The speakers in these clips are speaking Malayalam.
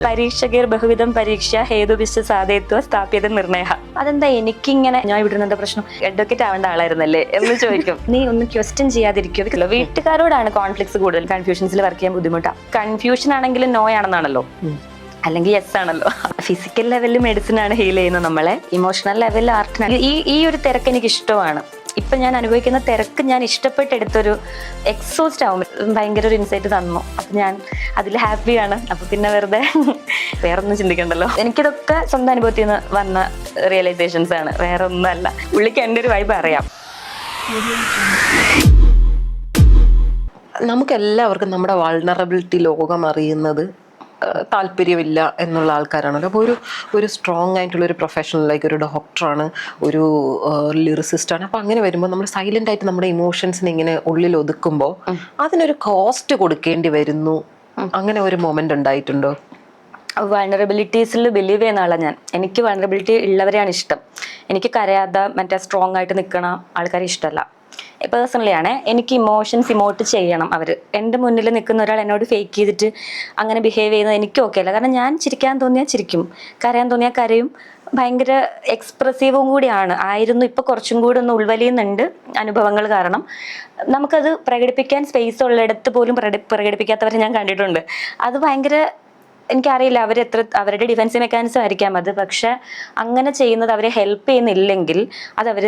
പരീക്ഷകർ ബഹുവിധം പരീക്ഷ ഹേതുവിശ്വ സാധേത്വ സ്ഥാപ്യത നിർണയ. അതെന്താ എനിക്കിങ്ങനെ ഞാൻ ഇവിടെ എന്താ പ്രശ്നം, അഡ്വക്കേറ്റ് ആവേണ്ട ആളായിരുന്നല്ലേ എന്ന് ചോദിക്കും. നീ ഒന്ന് ക്വസ്റ്റ്യൻ ചെയ്യാതിരിക്കുമല്ലോ. വീട്ടുകാരോടാണ് കോൺഫ്ലിക്ട്സ് കൂടുതൽ. കൺഫ്യൂഷൻസിൽ വർക്ക് ചെയ്യാൻ ബുദ്ധിമുട്ടാണ്. കൺഫ്യൂഷൻ ആണെങ്കിലും നോ ആണെന്നാണല്ലോ, അല്ലെങ്കിൽ യെസ് ആണല്ലോ. ഫിസിക്കൽ ലെവലിൽ മെഡിസിൻ ആണ് ഹീൽ ചെയ്യുന്നത് നമ്മളെ, ഇമോഷണൽ ലെവലിൽ ആർട്ടിനാണ്. ഈ ഒരു തിരക്ക് എനിക്ക് ഇഷ്ടമാണ്. ഇപ്പം ഞാൻ അനുഭവിക്കുന്ന തിരക്ക് ഞാൻ ഇഷ്ടപ്പെട്ടെടുത്തൊരു എക്സോസ്റ്റ് ആവും. ഭയങ്കര ഒരു ഇൻസൈറ്റ് തന്നു. അപ്പം ഞാൻ അതിൽ ഹാപ്പിയാണ്. അപ്പം പിന്നെ വെറുതെ വേറൊന്നും ചിന്തിക്കണ്ടല്ലോ. എനിക്കിതൊക്കെ സ്വന്തം അനുഭവത്തിൽ നിന്ന് വന്ന റിയലൈസേഷൻസ് ആണ്, വേറെ ഒന്നുമല്ല. പുള്ളിക്ക് എൻ്റെ ഒരു വൈബ് അറിയാം. നമുക്കെല്ലാവർക്കും നമ്മുടെ വൾണറബിലിറ്റി ലോകം അറിയുന്നത് താല്പര്യമില്ല എന്നുള്ള ആൾക്കാരാണല്ലോ. അപ്പോൾ ഒരു സ്ട്രോങ് ആയിട്ടുള്ള ഒരു പ്രൊഫഷണൽ ഒരു ഡോക്ടറാണ്, ഒരു ലിറിസിസ്റ്റാണ്. അപ്പോൾ അങ്ങനെ വരുമ്പോൾ നമ്മൾ സൈലൻ്റ് ആയിട്ട് നമ്മുടെ ഇമോഷൻസിനെ ഇങ്ങനെ ഉള്ളിൽ ഒതുക്കുമ്പോൾ അതിനൊരു കോസ്റ്റ് കൊടുക്കേണ്ടി വരുന്നു. അങ്ങനെ ഒരു മൊമെന്റ് ഉണ്ടായിട്ടുണ്ടോ? വൾണറബിലിറ്റീസിൽ ബിലീവ് ചെയ്യുന്ന ആളാണ് ഞാൻ. എനിക്ക് വൾണറബിലിറ്റി ഉള്ളവരെയാണ് ഇഷ്ടം. എനിക്ക് കരയാതെ മറ്റേ സ്ട്രോങ് ആയിട്ട് നിൽക്കണ ആൾക്കാരെ ഇഷ്ടമല്ല. പേഴ്സണലി ആണ്. എനിക്ക് ഇമോഷൻസ് ഇമോട്ട് ചെയ്യണം. അവർ എൻ്റെ മുന്നിൽ നിൽക്കുന്ന ഒരാൾ എന്നോട് ഫേക്ക് ചെയ്തിട്ട് അങ്ങനെ ബിഹേവ് ചെയ്യുന്നത് എനിക്ക് ഓക്കെ അല്ല. കാരണം ഞാൻ ചിരിക്കാൻ തോന്നിയാൽ ചിരിക്കും, കരയാൻ തോന്നിയാൽ കരയും. ഭയങ്കര എക്സ്പ്രസീവും കൂടിയാണ് ആയിരുന്നു. ഇപ്പോൾ കുറച്ചും കൂടി ഒന്ന് ഉൾവലിയുന്നുണ്ട് അനുഭവങ്ങൾ കാരണം. നമുക്കത് പ്രകടിപ്പിക്കാൻ സ്പേസ് ഉള്ളിടത്ത് പോലും പ്രകടിപ്പിക്കാത്തവരെ ഞാൻ കണ്ടിട്ടുണ്ട്. അത് ഭയങ്കര എനിക്കറിയില്ല അവരുടെ ഡിഫെൻസ് മെക്കാനിസം ആയിരിക്കാം അത്. പക്ഷെ അങ്ങനെ ചെയ്യുന്നത് അവരെ ഹെൽപ്പ് ചെയ്യുന്നില്ലെങ്കിൽ അത് അവർ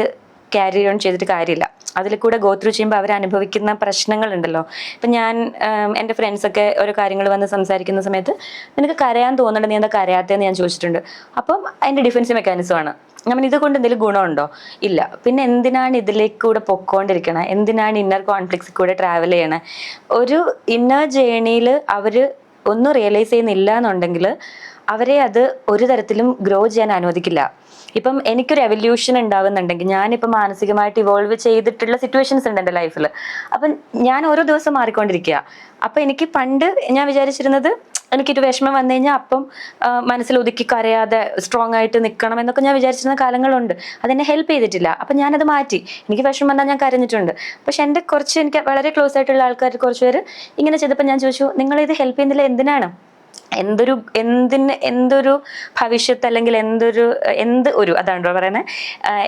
ക്യാരി ഓൺ ചെയ്തിട്ട് കാര്യമില്ല. അതിൽ കൂടെ ഗോ ത്രൂ ചെയ്യുമ്പോൾ അവർ അനുഭവിക്കുന്ന പ്രശ്നങ്ങളുണ്ടല്ലോ. ഇപ്പം ഞാൻ എൻ്റെ ഫ്രണ്ട്സൊക്കെ ഓരോ കാര്യങ്ങൾ വന്ന് സംസാരിക്കുന്ന സമയത്ത് നിനക്ക് കരയാൻ തോന്നണ്ട, നീ എന്താ കരയാത്തതെന്ന് ഞാൻ ചോദിച്ചിട്ടുണ്ട്. അപ്പം അതിൻ്റെ ഡിഫെൻസ് മെക്കാനിസമാണ്. ഞാൻ ഇതുകൊണ്ട് എന്തെങ്കിലും ഗുണമുണ്ടോ? ഇല്ല. പിന്നെ എന്തിനാണ് ഇതിലേക്ക് കൂടെ പൊക്കോണ്ടിരിക്കണേ? എന്തിനാണ് ഇന്നർ കോൺഫ്ലിക്ട്സിൽ കൂടെ ട്രാവൽ ചെയ്യണേ? ഒരു ഇന്നർ ജേണിയിൽ അവർ ഒന്നും റിയലൈസ് ചെയ്യുന്നില്ല എന്നുണ്ടെങ്കിൽ അവരെ അത് ഒരു തരത്തിലും ഗ്രോ ചെയ്യാൻ അനുവദിക്കില്ല. ഇപ്പം എനിക്കൊരു എവല്യൂഷൻ ഉണ്ടാവുന്നുണ്ടെങ്കിൽ, ഞാനിപ്പം മാനസികമായിട്ട് ഇവോൾവ് ചെയ്തിട്ടുള്ള സിറ്റുവേഷൻസ് ഉണ്ട് എൻ്റെ ലൈഫിൽ. അപ്പം ഞാൻ ഓരോ ദിവസം മാറിക്കൊണ്ടിരിക്കുക. അപ്പം എനിക്ക് പണ്ട് ഞാൻ വിചാരിച്ചിരുന്നത് എനിക്കൊരു വിഷമം വന്നു കഴിഞ്ഞാൽ അപ്പം മനസ്സിൽ ഒതുക്കി കരയാതെ സ്ട്രോങ് ആയിട്ട് നിൽക്കണം എന്നൊക്കെ ഞാൻ വിചാരിച്ചിരുന്ന കാലങ്ങളുണ്ട്. അതെന്നെ ഹെൽപ്പ് ചെയ്തിട്ടില്ല. അപ്പം ഞാനത് മാറ്റി. എനിക്ക് വിഷമം വന്നാൽ ഞാൻ കരഞ്ഞിട്ടുണ്ട്. പക്ഷെ എൻ്റെ എനിക്ക് വളരെ ക്ലോസ് ആയിട്ടുള്ള ആൾക്കാർ കുറച്ച് പേര് ഇങ്ങനെ ചെയ്തപ്പോൾ ഞാൻ ചോദിച്ചു, നിങ്ങളിത് ഹെൽപ്പ് ചെയ്യുന്നില്ല എന്തിനാണ്? എന്തൊരു ഭവിഷ്യത്ത് അല്ലെങ്കിൽ അതാണോ പറയുന്നത്,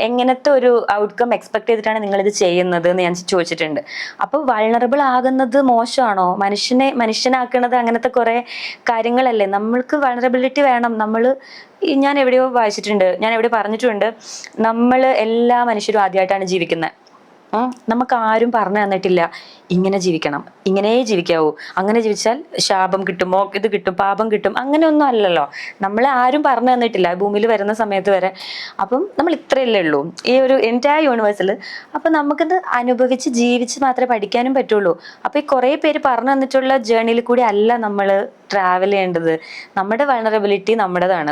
എങ്ങനത്തെ ഒരു ഔട്ട്കം എക്സ്പെക്ട് ചെയ്തിട്ടാണ് നിങ്ങളിത് ചെയ്യുന്നത് എന്ന് ഞാൻ ചോദിച്ചിട്ടുണ്ട്. അപ്പോൾ വൾണറബിൾ ആകുന്നത് മോശമാണോ? മനുഷ്യനാക്കുന്നത് അങ്ങനത്തെ കുറേ കാര്യങ്ങളല്ലേ. നമ്മൾക്ക് വൾണറബിലിറ്റി വേണം. ഞാൻ എവിടെയോ വായിച്ചിട്ടുണ്ട്, ഞാൻ എവിടെയോ പറഞ്ഞിട്ടുണ്ട്, നമ്മൾ എല്ലാ മനുഷ്യരും ആദ്യമായിട്ടാണ് ജീവിക്കുന്നത്. നമുക്ക് ആരും പറഞ്ഞു തന്നിട്ടില്ല ഇങ്ങനെ ജീവിക്കണം, ഇങ്ങനെ ജീവിക്കാവൂ, അങ്ങനെ ജീവിച്ചാൽ ശാപം കിട്ടുമോ, ഇത് കിട്ടും, പാപം കിട്ടും, അങ്ങനെയൊന്നും അല്ലല്ലോ. നമ്മളെ ആരും പറഞ്ഞു തന്നിട്ടില്ല ഭൂമിയിൽ വരുന്ന സമയത്ത് വരെ. അപ്പം നമ്മൾ ഇത്രയല്ലേ ഉള്ളൂ ഈ ഒരു എൻറ്റയർ യൂണിവേഴ്സിൽ. അപ്പം നമുക്കിത് അനുഭവിച്ച് ജീവിച്ച് മാത്രമേ പഠിക്കാനും പറ്റുള്ളൂ. അപ്പം ഈ കുറേ പേര് പറഞ്ഞു തന്നിട്ടുള്ള ജേർണിയിൽ കൂടി അല്ല നമ്മൾ ട്രാവൽ ചെയ്യേണ്ടത്. നമ്മുടെ വൾണറബിലിറ്റി നമ്മുടേതാണ്.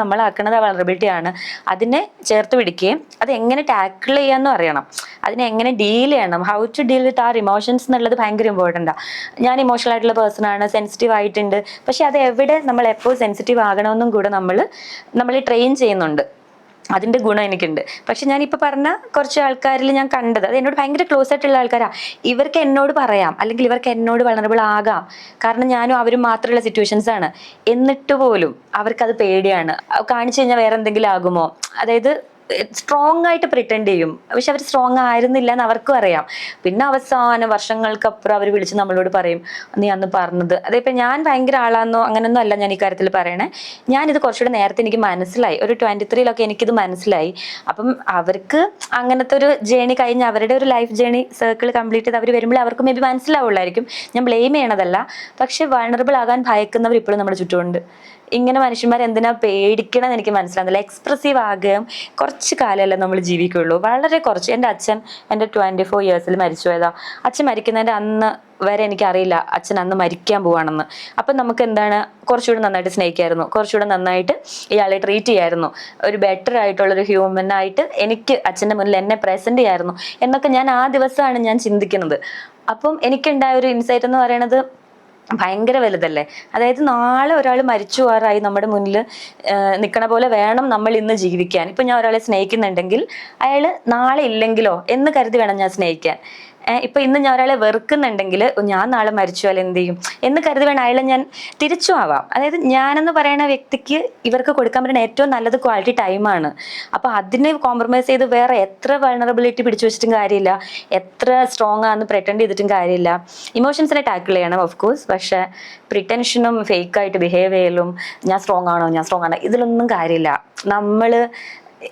നമ്മളാക്കുന്നത് വൾണറബിലിറ്റിയാണ്. അതിനെ ചേർത്ത് പിടിക്കുകയും അത് എങ്ങനെ ടാക്കിൾ ചെയ്യാമെന്നും അറിയണം. അതിനെ എങ്ങനെ ഡീൽ ചെയ്യണം, how to deal with our emotions എന്നുള്ളത് ഭയങ്കര ഇമ്പോർട്ടൻ്റാണ്. ഞാൻ ഇമോഷണൽ ആയിട്ടുള്ള പേഴ്സൺ ആണ്, സെൻസിറ്റീവ് ആയിട്ടുണ്ട്. പക്ഷെ അത് എവിടെ നമ്മൾ എപ്പോൾ സെൻസിറ്റീവ് ആകണമെന്നും കൂടെ നമ്മൾ ട്രെയിൻ ചെയ്യുന്നുണ്ട്. അതിൻ്റെ ഗുണം എനിക്കുണ്ട്. പക്ഷെ ഞാനിപ്പോൾ പറഞ്ഞ കുറച്ച് ആൾക്കാരിൽ ഞാൻ കണ്ടത്, അത് എന്നോട് ഭയങ്കര ക്ലോസ് ആയിട്ടുള്ള ആൾക്കാരാണ്. ഇവർക്ക് എന്നോട് പറയാം, അല്ലെങ്കിൽ ഇവർക്ക് എന്നോട് വൾണറബിൾ ആകാം, കാരണം ഞാനും അവരും മാത്രമുള്ള സിറ്റുവേഷൻസ് ആണ്. എന്നിട്ട് പോലും അവർക്കത് പേടിയാണ്. കാണിച്ചു കഴിഞ്ഞാൽ വേറെ എന്തെങ്കിലും ആകുമോ, അതായത് സ്ട്രോങ് ആയിട്ട് പ്രിറ്റൻഡ് ചെയ്യും. പക്ഷെ അവർ സ്ട്രോങ് ആയിരുന്നില്ല എന്ന് അവർക്കും അറിയാം. പിന്നെ അവസാനം വർഷങ്ങൾക്കപ്പുറം അവർ വിളിച്ച് നമ്മളോട് പറയും, നീ അന്ന് പറഞ്ഞത്. അതിപ്പോൾ ഞാൻ ഭയങ്കര ആളാന്നോ അങ്ങനൊന്നും അല്ല ഞാൻ ഈ കാര്യത്തിൽ പറയണേ. ഞാനിത് കുറച്ചുകൂടെ നേരത്തെ എനിക്ക് മനസ്സിലായി. ഒരു 23 എനിക്കിത് മനസ്സിലായി. അപ്പം അവർക്ക് അങ്ങനത്തെ ഒരു ജേണി കഴിഞ്ഞ് അവരുടെ ഒരു ലൈഫ് ജേണി സർക്കിൾ കംപ്ലീറ്റ് ചെയ്ത് അവർ വരുമ്പോൾ അവർക്ക് മേ ബി മനസ്സിലാവുള്ളായിരിക്കും. ഞാൻ ബ്ലെയിം ചെയ്യണതല്ല. പക്ഷെ വൾണറബിൾ ആകാൻ ഭയക്കുന്നവർ ഇപ്പോഴും നമ്മുടെ ചുറ്റുമുണ്ട്. ഇങ്ങനെ മനുഷ്യന്മാർ എന്തിനാ പേടിക്കണം എന്ന് എനിക്ക് മനസ്സിലാകുന്നില്ല. എക്സ്പ്രസീവ് ആകുകയും കുറച്ച് കാലമല്ലേ നമ്മൾ ജീവിക്കുള്ളൂ, വളരെ കുറച്ച്. എൻ്റെ അച്ഛൻ എൻ്റെ 24 ഇയേഴ്സിൽ മരിച്ചു പോയതാ. അച്ഛൻ മരിക്കുന്നതിൻ്റെ അന്ന് വരെ എനിക്കറിയില്ല അച്ഛൻ അന്ന് മരിക്കാൻ പോവാണെന്ന്. അപ്പം നമുക്ക് എന്താണ്, കുറച്ചുകൂടെ നന്നായിട്ട് സ്നേഹിക്കായിരുന്നു, കുറച്ചുകൂടെ നന്നായിട്ട് ഇയാളെ ട്രീറ്റ് ചെയ്യായിരുന്നു, ഒരു ബെറ്റർ ആയിട്ടുള്ളൊരു ഹ്യൂമൻ ആയിട്ട് എനിക്ക് അച്ഛൻ്റെ മുന്നിൽ എന്നെ പ്രസൻറ്റ് ചെയ്യായിരുന്നു എന്നൊക്കെ ഞാൻ ആ ദിവസമാണ് ഞാൻ ചിന്തിക്കുന്നത്. അപ്പം എനിക്കുണ്ടായ ഒരു ഇൻസൈറ്റ് എന്ന് പറയുന്നത് ഭയങ്കര വലുതല്ലേ. അതായത് നാളെ ഒരാൾ മരിച്ചു പോകാറായി നമ്മുടെ മുന്നിൽ നിൽക്കണ പോലെ വേണം നമ്മൾ ഇന്ന് ജീവിക്കാൻ. ഇപ്പം ഞാൻ ഒരാളെ സ്നേഹിക്കുന്നുണ്ടെങ്കിൽ അയാൾ നാളെ ഇല്ലെങ്കിലോ എന്ന് കരുതി വേണം ഞാൻ സ്നേഹിക്കാൻ. ഇപ്പൊ ഇന്ന് ഞാൻ ഒരാളെ വെറുക്കുന്നുണ്ടെങ്കിൽ ഞാൻ നാളെ മരിച്ചു അല്ല എന്ത് ചെയ്യും എന്ന് കരുതി വേണം അയാളെ ഞാൻ തിരിച്ചു ആവാം. അതായത് ഞാനെന്ന് പറയുന്ന വ്യക്തിക്ക് ഇവർക്ക് കൊടുക്കാൻ പറ്റുന്ന ഏറ്റവും നല്ലത് ക്വാളിറ്റി ടൈമാണ്. അപ്പൊ അതിനെ കോംപ്രമൈസ് ചെയ്ത് വേറെ എത്ര വൾണറബിലിറ്റി പിടിച്ചു വെച്ചിട്ടും കാര്യമില്ല, എത്ര സ്ട്രോങ് ആണെന്ന് പ്രെറ്റൻഡ് ചെയ്തിട്ടും കാര്യമില്ല. ഇമോഷൻസിനെ ടാക്കിൾ ചെയ്യണം ഓഫ് കോഴ്സ്, പക്ഷെ പ്രിറ്റൻഷനും ഫേക്ക് ആയിട്ട് ബിഹേവ് ചെയ്യലും ഞാൻ സ്ട്രോങ് ആണോ ഇതിലൊന്നും കാര്യമില്ല. നമ്മള്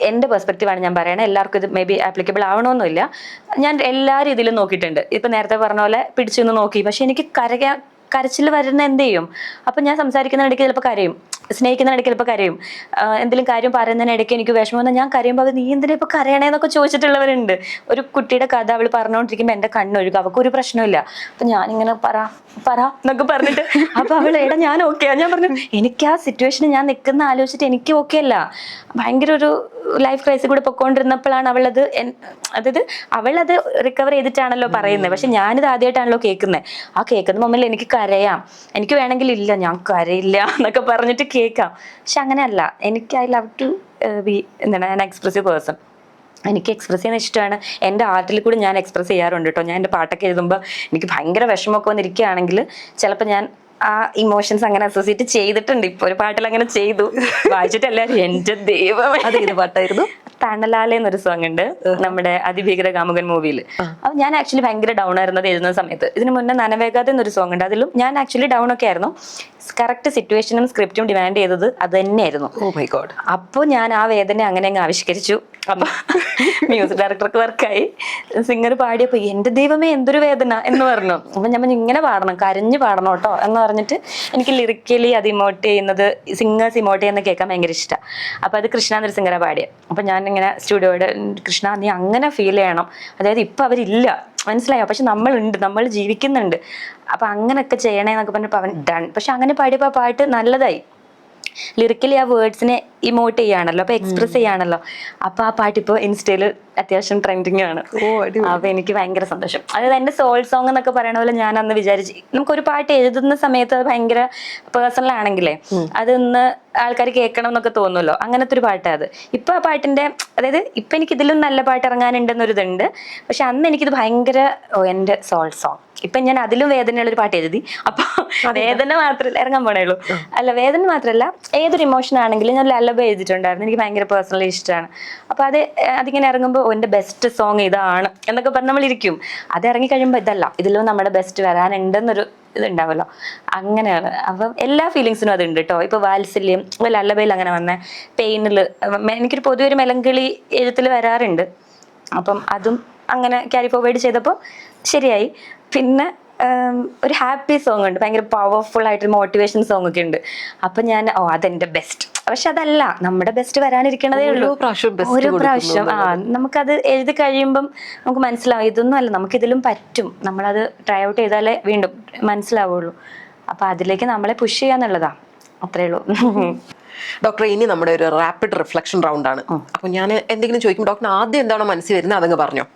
എൻ്റെ പെർസ്പെക്റ്റീവാണ് ഞാൻ പറയണത്, എല്ലാവർക്കും ഇത് മേ ബി ആപ്ലിക്കബിൾ ആവണമെന്നില്ല. ഞാൻ എല്ലാ രീതിയിലും നോക്കിയിട്ടുണ്ട്. ഇപ്പൊ നേരത്തെ പറഞ്ഞ പോലെ പിടിച്ചു നിന്ന് നോക്കി, പക്ഷെ എനിക്ക് കരച്ചിൽ വരുന്ന എന്ത് ചെയ്യും? അപ്പൊ ഞാൻ സംസാരിക്കുന്നതിനിടയ്ക്ക് ചിലപ്പോൾ കരയും, സ്നേഹിക്കുന്നതിനിടയ്ക്ക് ചിലപ്പോൾ കരയും, എന്തെങ്കിലും കാര്യം പറയുന്നതിനിടയ്ക്ക് എനിക്ക് വിഷമം വന്നാൽ ഞാൻ കരയുമ്പോൾ നീ എന്തിനാ ഇപ്പൊ കരയണേന്നൊക്കെ ചോദിച്ചിട്ടുള്ളവരുണ്ട്. ഒരു കുട്ടിയുടെ കഥ അവൾ പറഞ്ഞുകൊണ്ടിരിക്കുമ്പോൾ എൻ്റെ കണ്ണൊഴുകും, അവൾക്ക് ഒരു പ്രശ്നമില്ല. അപ്പൊ ഞാനിങ്ങനെ പറ എന്നൊക്കെ പറഞ്ഞിട്ട് അപ്പൊ അവൾ എടാ ഞാൻ ഓക്കെയാ, ഞാൻ പറഞ്ഞു എനിക്ക് ആ സിറ്റുവേഷനിൽ ഞാൻ നിൽക്കുന്ന ആലോചിച്ചിട്ട് എനിക്ക് ഓക്കെ അല്ല. ഭയങ്കര ഒരു ലൈഫ് ക്രൈസിൽ കൂടെ പൊക്കോണ്ടിരുന്നപ്പോഴാണ് അവളത്, അതായത് അവളത് റിക്കവർ ചെയ്തിട്ടാണല്ലോ പറയുന്നത്, പക്ഷെ ഞാനിത് ആദ്യമായിട്ടാണല്ലോ കേൾക്കുന്നത്. ആ കേൾക്കുന്ന മൊമെന്റിൽ എനിക്ക് കരയാം, എനിക്ക് വേണമെങ്കിൽ ഇല്ല ഞാൻ കരയില്ല എന്നൊക്കെ പറഞ്ഞിട്ട് കേൾക്കാം. പക്ഷെ അങ്ങനെയല്ല, എനിക്ക് ഐ ലവ് ടു ബി എന്താണ് എക്സ്പ്രസീവ് പേഴ്സൺ. എനിക്ക് എക്സ്പ്രസ് ചെയ്യാൻ ഇഷ്ടമാണ്. എൻ്റെ ആർട്ടിൽ കൂടി ഞാൻ എക്സ്പ്രസ് ചെയ്യാറുണ്ട് കേട്ടോ. ഞാൻ എൻ്റെ പാട്ടൊക്കെ എഴുതുമ്പോൾ എനിക്ക് ഭയങ്കര വിഷമമൊക്കെ വന്നിരിക്കുകയാണെങ്കിൽ ചിലപ്പോൾ ഞാൻ ആ ഇമോഷൻസ് അങ്ങനെ അസോസിയേറ്റ് ചെയ്തിട്ടുണ്ട്. ഇപ്പൊ ഒരു പാട്ടിൽ അങ്ങനെ ചെയ്തു, വായിച്ചിട്ട് എല്ലാവരും എൻ്റെ ദൈവമേ. അത് ഏത് പാട്ടായിരുന്നു? തണലാലെ എന്നൊരു സോങ് ഉണ്ട് നമ്മുടെ അതിഭീകര കാമുകൻ മൂവിയിൽ. അപ്പൊ ഞാൻ ആക്ച്വലി ഭയങ്കര ഡൗൺ ആയിരുന്നത് എഴുതുന്ന സമയത്ത്. ഇതിന് മുന്നേ നനവേകാതെ എന്നൊരു സോങ് ഉണ്ട്, അതിലും ഞാൻ ആക്ച്വലി ഡൗൺ ഒക്കെ ആയിരുന്നു. കറക്റ്റ് സിറ്റുവേഷനും സ്ക്രിപ്റ്റും ഡിമാൻഡ് ചെയ്തത് അത് തന്നെയായിരുന്നു. Oh my god. അപ്പോൾ ഞാൻ ആ വേദന അങ്ങനെ അങ്ങ് ആവിഷ്കരിച്ചു. അപ്പൊ മ്യൂസിക് ഡയറക്ടർക്ക് വർക്കായി, സിംഗർ പാടിയപ്പോ എന്റെ ദൈവമേ എന്തൊരു വേദന എന്ന് പറഞ്ഞു. അപ്പൊ ഞാൻ ഇങ്ങനെ പാടണം, കരഞ്ഞു പാടണം കേട്ടോ എന്ന് പറഞ്ഞിട്ട് എനിക്ക് ലിറിക്കലി അത് ഇമോട്ട് ചെയ്യുന്നത്, സിംഗേഴ്സ് ഇമോട്ട് ചെയ്യുന്നത് കേൾക്കാൻ ഭയങ്കര ഇഷ്ടമാണ്. അപ്പൊ അത് കൃഷ്ണ എന്നൊരു സിംഗറെ പാടിയ. അപ്പൊ ഞാൻ ഇങ്ങനെ സ്റ്റുഡിയോയുടെ കൃഷ്ണ നീ അങ്ങനെ ഫീൽ ചെയ്യണം, അതായത് ഇപ്പൊ അവരില്ല മനസ്സിലായോ, പക്ഷെ നമ്മളുണ്ട്, നമ്മൾ ജീവിക്കുന്നുണ്ട്, അപ്പൊ അങ്ങനെയൊക്കെ ചെയ്യണേന്നൊക്കെ പറഞ്ഞപ്പോ അവൻ ഡൺ. പക്ഷെ അങ്ങനെ പാടിയപ്പോ ആ പാട്ട് നല്ലതായി. ലിറിക്കലി ആ വേർഡ്സിനെ ഇമോട്ട് ചെയ്യാണല്ലോ, അപ്പൊ എക്സ്പ്രസ് ചെയ്യാണല്ലോ. അപ്പൊ ആ പാട്ട് ഇപ്പൊ ഇൻസ്റ്റയില് അത്യാവശ്യം ട്രെൻഡിങ് ആണ്. അപ്പൊ എനിക്ക് ഭയങ്കര സന്തോഷം. അതായത് എന്റെ സോൾ സോങ് എന്നൊക്കെ പറയണ പോലെ ഞാൻ അന്ന് വിചാരിച്ചു, നമുക്കൊരു പാട്ട് എഴുതുന്ന സമയത്ത് അത് ഭയങ്കര പേഴ്സണൽ ആണെങ്കിലേ അതൊന്ന് ആൾക്കാർ കേൾക്കണം എന്നൊക്കെ തോന്നുമല്ലോ, അങ്ങനത്തെ ഒരു പാട്ടാണ് അത്. ഇപ്പൊ ആ പാട്ടിന്റെ, അതായത് ഇപ്പൊ എനിക്ക് ഇതിലും നല്ല പാട്ട് ഇറങ്ങാനുണ്ടെന്നൊരിതുണ്ട്. പക്ഷെ അന്ന് എനിക്കിത് ഭയങ്കര എന്റെ സോൾ സോങ്. ഇപ്പൊ ഞാൻ അതിലും വേദനയുള്ള ഒരു പാട്ട് എഴുതി. അപ്പൊ വേദന മാത്രമല്ല ഇറങ്ങാൻ പോണേള്ളൂ, അല്ല വേദന മാത്രമല്ല ഏതൊരു ഇമോഷൻ ആണെങ്കിലും ഞാൻ ലല്ലബൈ എഴുതിയിട്ടുണ്ടായിരുന്നു. എനിക്ക് ഭയങ്കര പേഴ്സണലി ഇഷ്ടമാണ്. അപ്പൊ അതിങ്ങനെ ഇറങ്ങുമ്പോൾ എന്റെ ബെസ്റ്റ് സോങ് ഇതാണ് എന്നൊക്കെ പറഞ്ഞ് നമ്മളിരിക്കും. അത് ഇറങ്ങി കഴിയുമ്പോൾ ഇതല്ല, ഇതിലും നമ്മുടെ ബെസ്റ്റ് വരാനുണ്ടെന്നൊരു ഇതുണ്ടാവല്ലോ, അങ്ങനെയാണ്. അപ്പം എല്ലാ ഫീലിങ്സിനും അതുണ്ട് കേട്ടോ. ഇപ്പൊ വാത്സല്യം ലല്ലബൈയിൽ അങ്ങനെ വന്ന പെയിനില് എനിക്കൊരു പൊതുവെ ഒരു മെലങ്കളി എഴുത്തിൽ വരാറുണ്ട്. അപ്പം അതും അങ്ങനെ ക്യാരി ഫോർവേഡ് ചെയ്തപ്പോൾ ശരിയായി. പിന്നെ ഒരു ഹാപ്പി സോങ് ഉണ്ട്, ഭയങ്കര പവർഫുൾ ആയിട്ട് മോട്ടിവേഷൻ സോങ് ഒക്കെ ഉണ്ട്. അപ്പൊ ഞാൻ അതെന്റെ ബെസ്റ്റ്, പക്ഷെ അതല്ല നമ്മുടെ ബെസ്റ്റ് വരാനിരിക്കണതേ ഉള്ളൂ. ഓരോ പ്രാവശ്യം നമുക്കത് എഴുതി കഴിയുമ്പം നമുക്ക് മനസ്സിലാവും ഇതൊന്നും അല്ല, നമുക്ക് ഇതിലും പറ്റും, നമ്മളത് ട്രൈ ഔട്ട് ചെയ്താലേ വീണ്ടും മനസ്സിലാവുള്ളൂ. അപ്പൊ അതിലേക്ക് നമ്മളെ പുഷ് ചെയ്യാന്നുള്ളതാ, അത്രേ ഉള്ളൂ. ഡോക്ടർ, ഇനി നമ്മുടെ ഒരു റാപ്പിഡ് റിഫ്ലക്ഷൻ റൗണ്ട് ആണ്. അപ്പൊ ഞാൻ എന്തെങ്കിലും ചോദിക്കും, ഡോക്ടർ ആദ്യം എന്താണോ മനസ്സിൽ വരുന്നത് അതങ്ങ് പറഞ്ഞോ.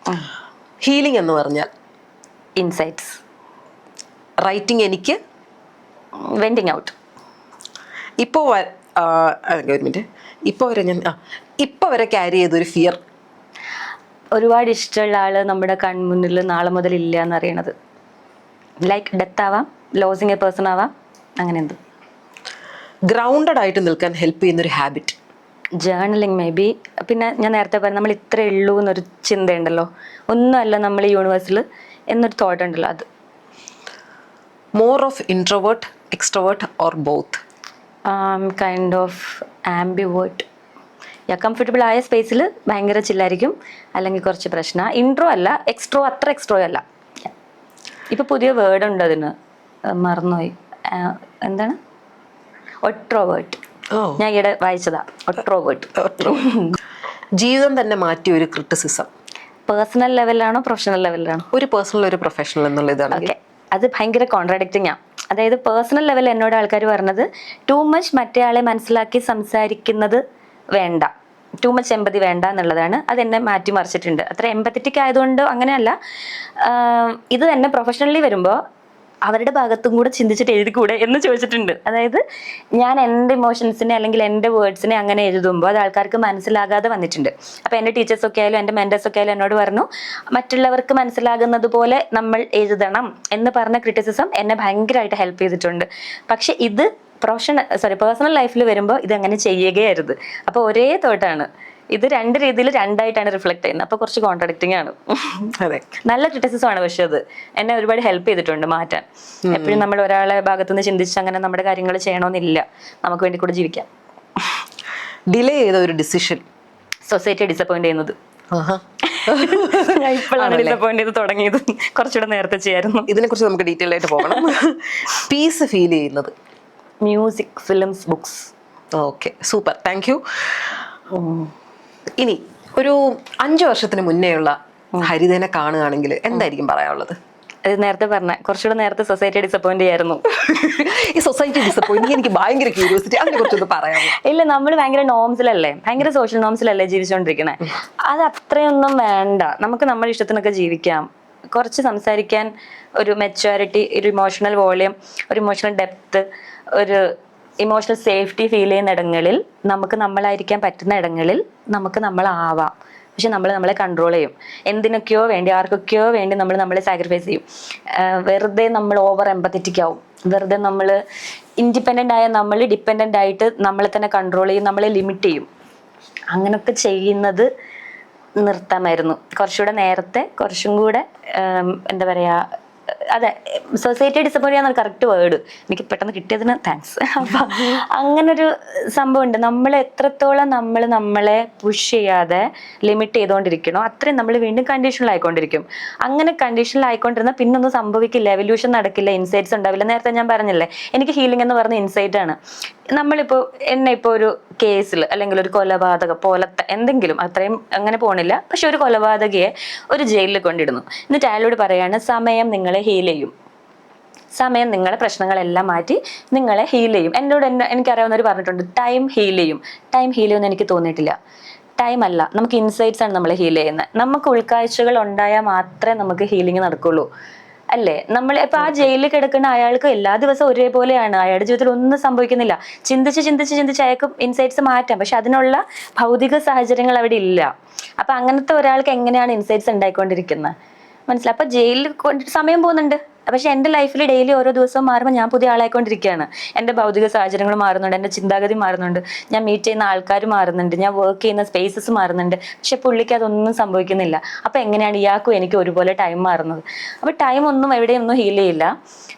ഹീലിംഗ് എന്ന് പറഞ്ഞാൽ ഇൻസൈറ്റ്സ്. റൈറ്റിംഗ് എനിക്ക് വെൻഡിങ് ഔട്ട്. ഇപ്പോൾ ഒരു മിനിറ്റ്, ഇപ്പോൾ വരെ ക്യാരി ചെയ്തൊരു ഫിയർ. ഒരുപാട് ഇഷ്ടമുള്ള ആള് നമ്മുടെ കൺമുന്നിൽ നാളെ മുതൽ ഇല്ല എന്നറിയണത്. ലൈക്ക് ഡെത്ത് ആവാം, ലോസിങ് എ പേഴ്സൺ ആവാം, അങ്ങനെ എന്തും. ഗ്രൗണ്ടഡ് ആയിട്ട് നിൽക്കാൻ ഹെൽപ്പ് ചെയ്യുന്നൊരു ഹാബിറ്റ്. Journalling may be. പിന്നെ ഞാൻ നേരത്തെ പറഞ്ഞ നമ്മൾ ഇത്രേ ഉള്ളൂ എന്നൊരു ചിന്തയുണ്ടല്ലോ, ഒന്നുമല്ല നമ്മൾ ഈ യൂണിവേഴ്സിൽ എന്നൊരു തോട്ട് ഉണ്ടല്ലോ, അത്. More of introvert, extrovert or both? Kind of ambivert. Comfortable ആയ സ്പേസിൽ ഭയങ്കര ചില്ലായിരിക്കും, അല്ലെങ്കിൽ കുറച്ച് പ്രശ്നം. ഇൻട്രോ അല്ല, അത്ര എക്സ്ട്രോ അല്ല. ഇപ്പൊ പുതിയ വേർഡ് ഉണ്ട് അതിന്, മറന്നുപോയി, എന്താണ്, ഒട്രോവേർട്ട്. ഞാൻ ഈയിടെ വായിച്ചതാ, ഒട്രോവേർട്ട്. ജീവിതം തന്നെ മാറ്റിയ ഒരു ക്രിറ്റിസിസം. പേഴ്സണൽ ലെവലിലാണോ പ്രൊഫഷണൽ ലെവലിലാണോ? ഒരു പേഴ്സണൽ ഒരു പ്രൊഫഷണൽ എന്നുള്ള ഇതാണ്. ഓക്കെ, അത് ഭയങ്കര കോൺട്രാഡിക്റ്റിംഗ് ആണ്. അതായത് പേഴ്സണൽ ലെവലിൽ എന്നോട് ആൾക്കാർ പറഞ്ഞത് ടു മച്ച് മറ്റേയാളെ മനസ്സിലാക്കി സംസാരിക്കുന്നത് വേണ്ട, ടു മച്ച് എമ്പതി വേണ്ട എന്നുള്ളതാണ്. അതെന്നെ മാറ്റിമറിച്ചിട്ടുണ്ട്. അത്ര എമ്പത്തറ്റിക് ആയതുകൊണ്ട് അങ്ങനെയല്ല. ഇത് തന്നെ പ്രൊഫഷണലി വരുമ്പോൾ അവരുടെ ഭാഗത്തും കൂടെ ചിന്തിച്ചിട്ട് എഴുതിക്കൂടെ എന്ന് ചോദിച്ചിട്ടുണ്ട്. അതായത് ഞാൻ എൻ്റെ ഇമോഷൻസിനെ അല്ലെങ്കിൽ എൻ്റെ വേർഡ്സിനെ അങ്ങനെ എഴുതുമ്പോൾ അത് ആൾക്കാർക്ക് മനസ്സിലാകാതെ വന്നിട്ടുണ്ട്. അപ്പോൾ എൻ്റെ ടീച്ചേഴ്സൊക്കെ ആയാലും എൻ്റെ മെൻറ്റേഴ്സൊക്കെ ആയാലും എന്നോട് പറഞ്ഞു, മറ്റുള്ളവർക്ക് മനസ്സിലാകുന്നത് പോലെ നമ്മൾ എഴുതണം എന്ന് പറഞ്ഞ ക്രിറ്റിസിസം എന്നെ ഭയങ്കരമായിട്ട് ഹെൽപ്പ് ചെയ്തിട്ടുണ്ട്. പക്ഷെ ഇത് പേഴ്സണൽ ലൈഫിൽ വരുമ്പോൾ ഇതങ്ങനെ ചെയ്യുകയായിരുന്നു. അപ്പോൾ ഒരേ തോട്ടാണ് ഇത്, രണ്ട് രീതിയിൽ രണ്ടായിട്ടാണ് റിഫ്ലക്ട് ചെയ്യുന്നത്. അപ്പോൾ കുറച്ച് കോൺട്രഡിക്റ്റിംഗ് ആണ്. അതെ, നല്ല ക്രിറ്റിസിസം ആണ്, പക്ഷെ അത് എന്നെ ഒരുപാട് ഹെൽപ്പ് ചെയ്തിട്ടുണ്ട് മാറ്റാൻ. എപ്പോഴും നമ്മൾ ഒരാളെ ഭാഗത്തുനിന്ന് ചിന്തിച്ച് അങ്ങനെ നമ്മുടെ കാര്യങ്ങൾ ചെയ്യണമെന്നില്ല, നമുക്ക് വേണ്ടി കൂടെ ജീവിക്കാം. ഡിലേ ചെയ്ത ഒരു ഡിസിഷൻ സൊസൈറ്റിയെ ഡിസപ്പോയിന്റ് ചെയ്യുന്നത്. ഞാൻ ഇപ്പോഴാണ് ഡിസപ്പോയിന്റ് ചെയ്ത് തുടങ്ങിയത്, കുറച്ചുകൂടെ നേരത്തെ ചെയ്യായിരുന്നു. ഇതിനെക്കുറിച്ച് നമുക്ക് ഡീറ്റെയിൽ ആയിട്ട് പോകണം. പീസ് ഫീൽ ചെയ്യുന്നത്? Music, films, books. Okay, super, thank you. ഇനി ഒരു 5 വർഷത്തിന് മുന്നേയുള്ള ഹരിതനെ കാണുകയാണെങ്കിൽ എന്തായിരിക്കും പറയാനുള്ളത്? നേരത്തെ പറഞ്ഞ കുറച്ചുകൂടെ നേരത്തെ സൊസൈറ്റി ഡിസപ്പോയിന്റ് ചെയ്യായിരുന്നു. ഈ സൊസൈറ്റി ഡിസപ്പോയിന്റ് എനിക്ക് ഭയങ്കര ക്യൂരിയോസിറ്റി, അതിനെ കുറിച്ചൊന്ന് പറയാമോ? ഇല്ല, നമ്മൾ ഭയങ്കര നോംസിലല്ലേ, ഭയങ്കര സോഷ്യൽ നോംസിലല്ലേ ജീവിച്ചുകൊണ്ടിരിക്കണേ. അത് അത്രയൊന്നും വേണ്ട, നമുക്ക് നമ്മുടെ ഇഷ്ടത്തിനൊക്കെ ജീവിക്കാം. കുറച്ച് സംസാരിക്കാൻ ഒരു മെച്യൂരിറ്റി, ഒരു ഇമോഷണൽ വോളിയം, ഒരു ഇമോഷണൽ ഡെപ്ത്, ഒരു ഇമോഷണൽ സേഫ്റ്റി ഫീൽ ചെയ്യുന്ന ഇടങ്ങളിൽ, നമുക്ക് നമ്മളായിരിക്കാൻ പറ്റുന്ന ഇടങ്ങളിൽ നമുക്ക് നമ്മളാവാം. പക്ഷെ നമ്മൾ നമ്മളെ കൺട്രോൾ ചെയ്യും. എന്തിനൊക്കെയോ വേണ്ടി, ആർക്കൊക്കെയോ വേണ്ടി നമ്മൾ നമ്മളെ സാക്രിഫൈസ് ചെയ്യും. വെറുതെ നമ്മൾ ഓവർ എമ്പത്തറ്റിക് ആവും. വെറുതെ നമ്മൾ ഇൻഡിപെൻഡൻ്റ് ആയ നമ്മൾ ഡിപ്പെൻഡൻ്റ് ആയിട്ട് നമ്മളെ തന്നെ കൺട്രോൾ ചെയ്യും, നമ്മളെ ലിമിറ്റ് ചെയ്യും. അങ്ങനൊക്കെ ചെയ്യുന്നത് നിർത്താമായിരുന്നു. കുറച്ചുകൂടെ നേരത്തെ, കുറച്ചും കൂടെ എന്താ പറയുക, അതെ, സൊസൈറ്റി ഡിസപ്പോയിന്റ് ചെയ്യാൻ കറക്റ്റ് വേർഡ് എനിക്ക് പെട്ടെന്ന് കിട്ടിയതിന് താങ്ക്സ്. അപ്പൊ അങ്ങനൊരു സംഭവം ഉണ്ട്. നമ്മൾ എത്രത്തോളം നമ്മൾ നമ്മളെ പുഷ് ചെയ്യാതെ ലിമിറ്റ് ചെയ്തുകൊണ്ടിരിക്കണോ അത്രയും നമ്മൾ വീണ്ടും കണ്ടീഷണൽ ആയിക്കൊണ്ടിരിക്കും. അങ്ങനെ കണ്ടീഷണൽ ആയിക്കൊണ്ടിരുന്നാൽ പിന്നൊന്നും സംഭവിക്കില്ല, എവല്യൂഷൻ നടക്കില്ല, ഇൻസൈറ്റ്സ് ഉണ്ടാവില്ല. നേരത്തെ ഞാൻ പറഞ്ഞില്ലേ, എനിക്ക് ഹീലിംഗ് എന്ന് പറഞ്ഞ ഇൻസൈറ്റ് ആണ്. നമ്മളിപ്പോൾ എന്നെ ഇപ്പോൾ ഒരു കേസിൽ അല്ലെങ്കിൽ ഒരു കൊലപാതകം പോലത്തെ എന്തെങ്കിലും, അത്രയും അങ്ങനെ പോണില്ല, പക്ഷെ ഒരു കൊലപാതകയെ ഒരു ജയിലിൽ കൊണ്ടിടുന്നു. എന്നിട്ട് അയാളോട് പറയാണ്, സമയം നിങ്ങളെ ഹീൽ ചെയ്യും, സമയം നിങ്ങളെ പ്രശ്നങ്ങളെല്ലാം മാറ്റി നിങ്ങളെ ഹീൽ ചെയ്യും. എനിക്കറിയാവുന്നവർ പറഞ്ഞിട്ടുണ്ട്, ടൈം ഹീൽ ചെയ്യും. ടൈം ഹീൽ ചെയ്യുമെന്ന് എനിക്ക് തോന്നിയിട്ടില്ല. ടൈം അല്ല, നമുക്ക് ഇൻസൈറ്റ്സ് ആണ് നമ്മൾ ഹീൽ ചെയ്യുന്നത്. നമുക്ക് ഉൾക്കാഴ്ചകൾ ഉണ്ടായാൽ മാത്രമേ നമുക്ക് ഹീലിംഗ് നടക്കുള്ളൂ, അല്ലേ? നമ്മൾ ഇപ്പൊ ആ ജയിലിൽ കിടക്കുന്ന അയാൾക്ക് എല്ലാ ദിവസവും ഒരേപോലെയാണ്, അയാളുടെ ജീവിതത്തിൽ ഒന്നും സംഭവിക്കുന്നില്ല. ചിന്തിച്ച് അയാൾക്ക് ഇൻസൈറ്റ്സ് മാറ്റാം, പക്ഷെ അതിനുള്ള ഭൗതിക സാഹചര്യങ്ങൾ അവിടെ ഇല്ല. അപ്പൊ അങ്ങനത്തെ ഒരാൾക്ക് എങ്ങനെയാണ് ഇൻസൈറ്റ്സ് ഉണ്ടായിക്കൊണ്ടിരിക്കുന്നത്? മനസ്സിലായി? അപ്പൊ ജയിലിൽ കൊണ്ടിട്ട് സമയം പോകുന്നുണ്ട്, പക്ഷെ എൻ്റെ ലൈഫിൽ ഡെയിലി ഓരോ ദിവസവും മാറുമ്പോൾ ഞാൻ പുതിയ ആളായിക്കൊണ്ടിരിക്കുകയാണ്. എൻ്റെ ഭൗതിക സാഹചര്യങ്ങൾ മാറുന്നുണ്ട്, എൻ്റെ ചിന്താഗതി മാറുന്നുണ്ട്, ഞാൻ മീറ്റ് ചെയ്യുന്ന ആൾക്കാർ മാറുന്നുണ്ട്, ഞാൻ വർക്ക് ചെയ്യുന്ന സ്പേസസ് മാറുന്നുണ്ട്. പക്ഷെ പുള്ളിക്ക് അതൊന്നും സംഭവിക്കുന്നില്ല. അപ്പം എങ്ങനെയാണ് ഇയാൾക്കും എനിക്ക് ഒരുപോലെ ടൈം മാറുന്നത്? അപ്പോൾ ടൈം ഒന്നും എവിടെയൊന്നും ഹീൽ ചെയ്യില്ല.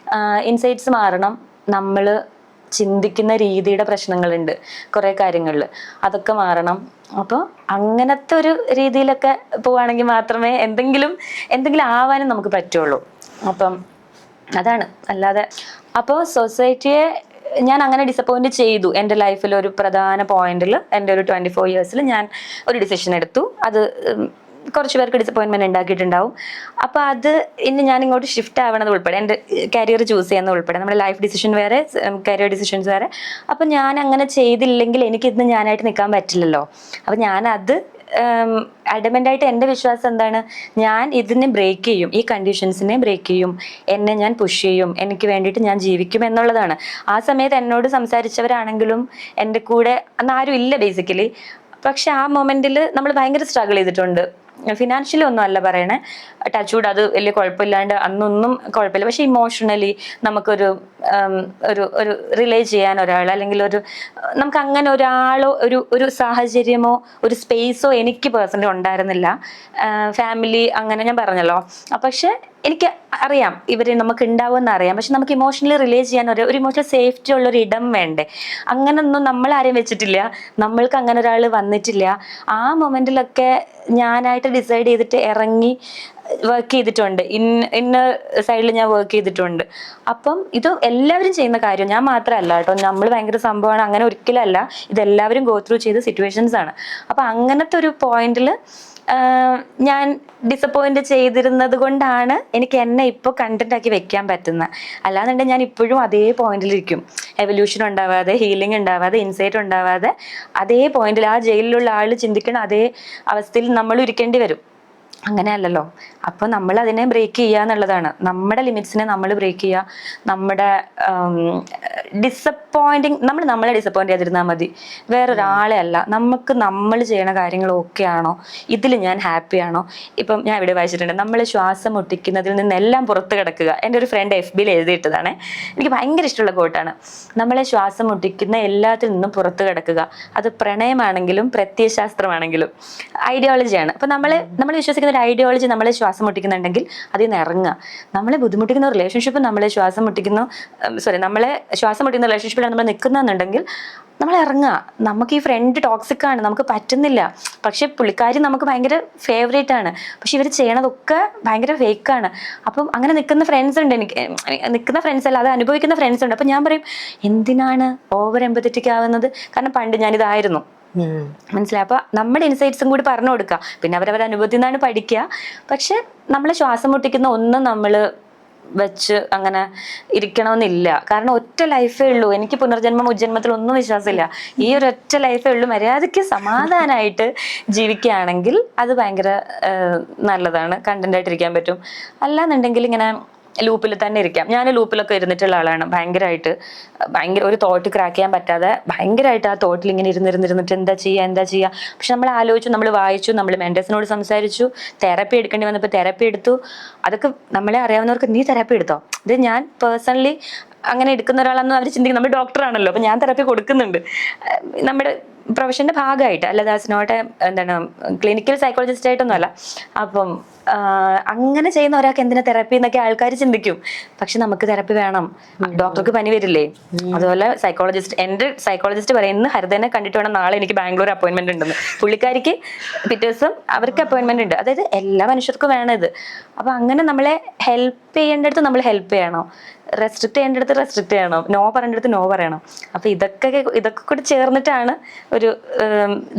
ഇൻസൈറ്റ്സ് മാറണം, നമ്മൾ ചിന്തിക്കുന്ന രീതിയുടെ പ്രശ്നങ്ങളുണ്ട് കുറേ കാര്യങ്ങളിൽ, അതൊക്കെ മാറണം. അപ്പോൾ അങ്ങനത്തെ ഒരു രീതിയിലൊക്കെ പോവുകയാണെങ്കിൽ മാത്രമേ എന്തെങ്കിലും ആവാനും നമുക്ക് പറ്റുള്ളൂ. അപ്പം അതാണ്, അല്ലാതെ അപ്പോൾ സൊസൈറ്റിയെ ഞാൻ അങ്ങനെ ഡിസപ്പോയിന്റ് ചെയ്തു. എൻ്റെ ലൈഫിൽ ഒരു പ്രധാന പോയിന്റിൽ, എൻ്റെ ഒരു 24 ഇയേഴ്സിൽ ഞാൻ ഒരു ഡിസിഷൻ എടുത്തു. അത് കുറച്ച് പേർക്ക് ഡിസപ്പോയിൻമെന്റ് ഉണ്ടാക്കിയിട്ടുണ്ടാവും. അപ്പോൾ അത് ഇനി ഞാൻ ഇങ്ങോട്ട് ഷിഫ്റ്റ് ആവണത് ഉൾപ്പെടെ, എൻ്റെ കരിയർ ചൂസ് ചെയ്യുന്നത് ഉൾപ്പെടെ, നമ്മുടെ ലൈഫ് ഡിസിഷൻ വേറെ, കരിയർ ഡിസിഷൻസ് വേറെ. അപ്പം ഞാൻ അങ്ങനെ ചെയ്തില്ലെങ്കിൽ എനിക്കിന്ന് ഞാനായിട്ട് നിൽക്കാൻ പറ്റില്ലല്ലോ. അപ്പം ഞാനത് അഡമൻ്റായിട്ട് എൻ്റെ വിശ്വാസം എന്താണ്, ഞാൻ ഇതിനെ ബ്രേക്ക് ചെയ്യും, ഈ കണ്ടീഷൻസിനെ ബ്രേക്ക് ചെയ്യും, എന്നെ ഞാൻ പുഷ് ചെയ്യും, എനിക്ക് വേണ്ടിയിട്ട് ഞാൻ ജീവിക്കും എന്നുള്ളതാണ്. ആ സമയത്ത് എന്നോട് സംസാരിച്ചവരാണെങ്കിലും എൻ്റെ കൂടെ അന്ന് ആരും ഇല്ല ബേസിക്കലി. പക്ഷെ ആ മൊമെന്റിൽ നമ്മൾ ഭയങ്കര സ്ട്രഗിൾ ചെയ്തിട്ടുണ്ട്. ഫിനാൻഷ്യലി ഒന്നും അല്ല പറയണേ, ടച്ച്വുഡ് അത് വലിയ കുഴപ്പമില്ലാണ്ട് അന്നൊന്നും കുഴപ്പമില്ല. പക്ഷെ ഇമോഷണലി നമുക്കൊരു ഒരു റിലേ ചെയ്യാൻ ഒരാൾ, അല്ലെങ്കിൽ നമുക്ക് അങ്ങനെ ഒരാളോ ഒരു സാഹചര്യമോ ഒരു സ്പേസോ എനിക്ക് പേഴ്സണലി ഉണ്ടായിരുന്നില്ല. ഫാമിലി അങ്ങനെ ഞാൻ പറഞ്ഞല്ലോ. പക്ഷെ എനിക്ക് അറിയാം ഇവര് നമുക്ക് ഉണ്ടാവുമെന്ന് അറിയാം. പക്ഷെ നമുക്ക് ഇമോഷണലി റിലേ ചെയ്യാൻ ഒരു ഇമോഷണൽ സേഫ്റ്റി ഉള്ള ഒരു ഇടം വേണ്ടേ? അങ്ങനൊന്നും നമ്മൾ ആരെയും വെച്ചിട്ടില്ല, നമ്മൾക്ക് അങ്ങനെ ഒരാൾ വന്നിട്ടില്ല. ആ മൊമെന്റിലൊക്കെ ഞാനായിട്ട് ഡിസൈഡ് ചെയ്തിട്ട് ഇറങ്ങി വർക്ക് ചെയ്തിട്ടുണ്ട്. ഇന്ന സൈഡിൽ ഞാൻ വർക്ക് ചെയ്തിട്ടുണ്ട്. അപ്പം ഇത് എല്ലാവരും ചെയ്യുന്ന കാര്യം, ഞാൻ മാത്രമല്ല കേട്ടോ. നമ്മൾ ഭയങ്കര സംഭവമാണ് അങ്ങനെ ഒരിക്കലല്ല, ഇതെല്ലാവരും ഗോ ത്രൂ ചെയ്ത സിറ്റുവേഷൻസ് ആണ്. അപ്പം അങ്ങനത്തെ ഒരു പോയിന്റിൽ ഞാൻ ഡിസപ്പോയിന്റ് ചെയ്തിരുന്നത് കൊണ്ടാണ് എനിക്ക് എന്നെ ഇപ്പോൾ കണ്ടന്റ് ആക്കി വെക്കാൻ പറ്റുന്നത്. അല്ലാന്നുണ്ടെങ്കിൽ ഞാൻ ഇപ്പോഴും അതേ പോയിന്റിലിരിക്കും, എവല്യൂഷൻ ഉണ്ടാവാതെ, ഹീലിംഗ് ഉണ്ടാവാതെ, ഇൻസൈറ്റ് ഉണ്ടാവാതെ അതേ പോയിന്റിൽ, ആ ജയിലിലുള്ള ആൾ ചിന്തിക്കണം അതേ അവസ്ഥയിൽ നമ്മൾ ഇരിക്കേണ്ടി വരും. അങ്ങനെയല്ലല്ലോ. അപ്പോൾ നമ്മൾ അതിനെ ബ്രേക്ക് ചെയ്യുക എന്നുള്ളതാണ്. നമ്മുടെ ലിമിറ്റ്സിനെ നമ്മൾ ബ്രേക്ക് ചെയ്യുക. നമ്മുടെ നമ്മളെ ഡിസപ്പോയിന്റ് ചെയ്തിരുന്നാൽ മതി, വേറൊരാളെ അല്ല. നമുക്ക് നമ്മൾ ചെയ്യണ കാര്യങ്ങൾ ഓക്കെ ആണോ, ഇതിൽ ഞാൻ ഹാപ്പി ആണോ. ഇപ്പം ഞാൻ ഇവിടെ വായിച്ചിട്ടുണ്ട്, നമ്മൾ ശ്വാസം മുട്ടിക്കുന്നതിൽ നിന്നെല്ലാം പുറത്ത് കിടക്കുക. എൻ്റെ ഒരു ഫ്രണ്ട് FB-യിൽ എഴുതിയിട്ടതാണ്, എനിക്ക് ഭയങ്കര ഇഷ്ടമുള്ള കോട്ടാണ്. നമ്മളെ ശ്വാസം മുട്ടിക്കുന്ന എല്ലാത്തിൽ നിന്നും പുറത്ത് കിടക്കുക. അത് പ്രണയമാണെങ്കിലും പ്രത്യയശാസ്ത്രമാണെങ്കിലും ഐഡിയോളജിയാണ്. അപ്പൊ നമ്മൾ വിശ്വസിക്കുന്ന ഒരു ഐഡിയോളജി നമ്മളെ ശ്വാസം മുട്ടിക്കുന്നുണ്ടെങ്കിൽ അതിൽ നിന്ന് ഇറങ്ങുക. നമ്മളെ ബുദ്ധിമുട്ടിക്കുന്ന റിലേഷൻഷിപ്പ് നമ്മളെ ശ്വാസം മുട്ടിക്കുന്ന റിലേഷൻഷിപ്പിലാണ് നമ്മൾ നിൽക്കുന്നുണ്ടെങ്കിൽ നമ്മൾ ഇറങ്ങുക. നമുക്ക് ഈ ഫ്രണ്ട് ടോക്സിക് ആണ്, നമുക്ക് പറ്റുന്നില്ല, പക്ഷെ പുള്ളിക്കാരി നമുക്ക് ഭയങ്കര ഫേവറേറ്റ് ആണ്, പക്ഷെ ഇവർ ചെയ്യണതൊക്കെ ഭയങ്കര ഫേക്കാണ്. അപ്പം അങ്ങനെ നിൽക്കുന്ന ഫ്രണ്ട്സ് ഉണ്ട് എനിക്ക്, നിൽക്കുന്ന ഫ്രണ്ട്സ് അല്ല, അത് അനുഭവിക്കുന്ന ഫ്രണ്ട്സ് ഉണ്ട്. അപ്പം ഞാൻ പറയും, എന്തിനാണ് ഓവർ എമ്പത്തറ്റിക് ആവുന്നത്? കാരണം പണ്ട് ഞാനിതായിരുന്നു, മനസ്സിലായി. അപ്പൊ നമ്മുടെ ഇൻസൈറ്റ്സും കൂടി പറഞ്ഞു കൊടുക്കുക. പിന്നെ അവരവരുടെ അനുഭവത്തിൽ നിന്നാണ് പഠിക്കുക. പക്ഷെ നമ്മളെ ശ്വാസം മുട്ടിക്കുന്ന ഒന്നും നമ്മള് വെച്ച് അങ്ങനെ ഇരിക്കണമെന്നില്ല. കാരണം ഒറ്റ ലൈഫേ ഉള്ളൂ. എനിക്ക് പുനർജന്മം ഉജ്ജന്മത്തിൽ ഒന്നും വിശ്വാസമില്ല. ഈ ഒരു ഒറ്റ ലൈഫേ ഉള്ളൂ. മര്യാദയ്ക്ക് സമാധാനമായിട്ട് ജീവിക്കുകയാണെങ്കിൽ അത് ഭയങ്കര നല്ലതാണ്, കണ്ടന്റ് ആയിട്ടിരിക്കാൻ പറ്റും. അല്ലാന്നുണ്ടെങ്കിൽ ഇങ്ങനെ ലൂപ്പിൽ തന്നെ ഇരിക്കാം. ഞാൻ ലൂപ്പിലൊക്കെ ഇരുന്നിട്ടുള്ള ആളാണ്. ഭയങ്കര ഒരു തോട്ട് ക്രാക്ക് ചെയ്യാൻ പറ്റാതെ ഭയങ്കരമായിട്ട് ആ തോട്ടിൽ ഇങ്ങനെ ഇരുന്നിട്ട് എന്താ ചെയ്യുക. പക്ഷെ നമ്മൾ ആലോചിച്ചു, നമ്മൾ വായിച്ചു, നമ്മൾ മെന്റേഴ്സിനോട് സംസാരിച്ചു, തെറപ്പി എടുക്കേണ്ടി വന്നപ്പോൾ തെറപ്പി എടുത്തു. അതൊക്കെ നമ്മളെ അറിയാവുന്നവർക്ക് നീ തെറപ്പി എടുത്തോ, ഇത് ഞാൻ പേഴ്സണലി അങ്ങനെ എടുക്കുന്ന ഒരാളാണെന്ന് അവർ ചിന്തിക്കും. നമ്മൾ ഡോക്ടറാണല്ലോ, അപ്പൊ ഞാൻ തെറപ്പി കൊടുക്കുന്നുണ്ട് നമ്മുടെ പ്രൊഫഷന്റെ ഭാഗമായിട്ട്. അല്ല, ദാറ്റ്സ് നോട്ട് ക്ലിനിക്കൽ സൈക്കോളജിസ്റ്റ് ആയിട്ടൊന്നും അല്ല. അപ്പം അങ്ങനെ ചെയ്യുന്ന ഒരാൾക്ക് എന്തിനാ തെറപ്പി എന്നൊക്കെ ആൾക്കാർ ചിന്തിക്കും. പക്ഷെ നമുക്ക് തെറപ്പി വേണം. ഡോക്ടർക്ക് പനി വരില്ലേ, അതുപോലെ എന്റെ സൈക്കോളജിസ്റ്റ് പറയും, ഇന്ന് ഹരിതനെ കണ്ടിട്ട് വേണം നാളെ എനിക്ക് ബാംഗ്ലൂർ അപ്പോയിന്റ്മെന്റ് ഉണ്ടെന്ന്. പുള്ളിക്കാരിക്ക് പിറ്റേ ദിവസം അവർക്ക് അപ്പോയിന്റ്മെന്റ് ഉണ്ട്. അതായത് എല്ലാ മനുഷ്യർക്കും വേണം ഇത്. അപ്പൊ അങ്ങനെ നമ്മളെ ഹെൽപ്പ് ചെയ്യേണ്ടടുത്ത് നമ്മൾ ഹെൽപ്പ് ചെയ്യണം, റെസ്ട്രിക്ട് ചെയ്യേണ്ടടുത്ത് റെസ്ട്രിക്ട് ചെയ്യണം, നോ പറയേണ്ടടുത്ത് നോ പറയണം. അപ്പൊ ഇതൊക്കെ കൂടി ചേർന്നിട്ടാണ് ഒരു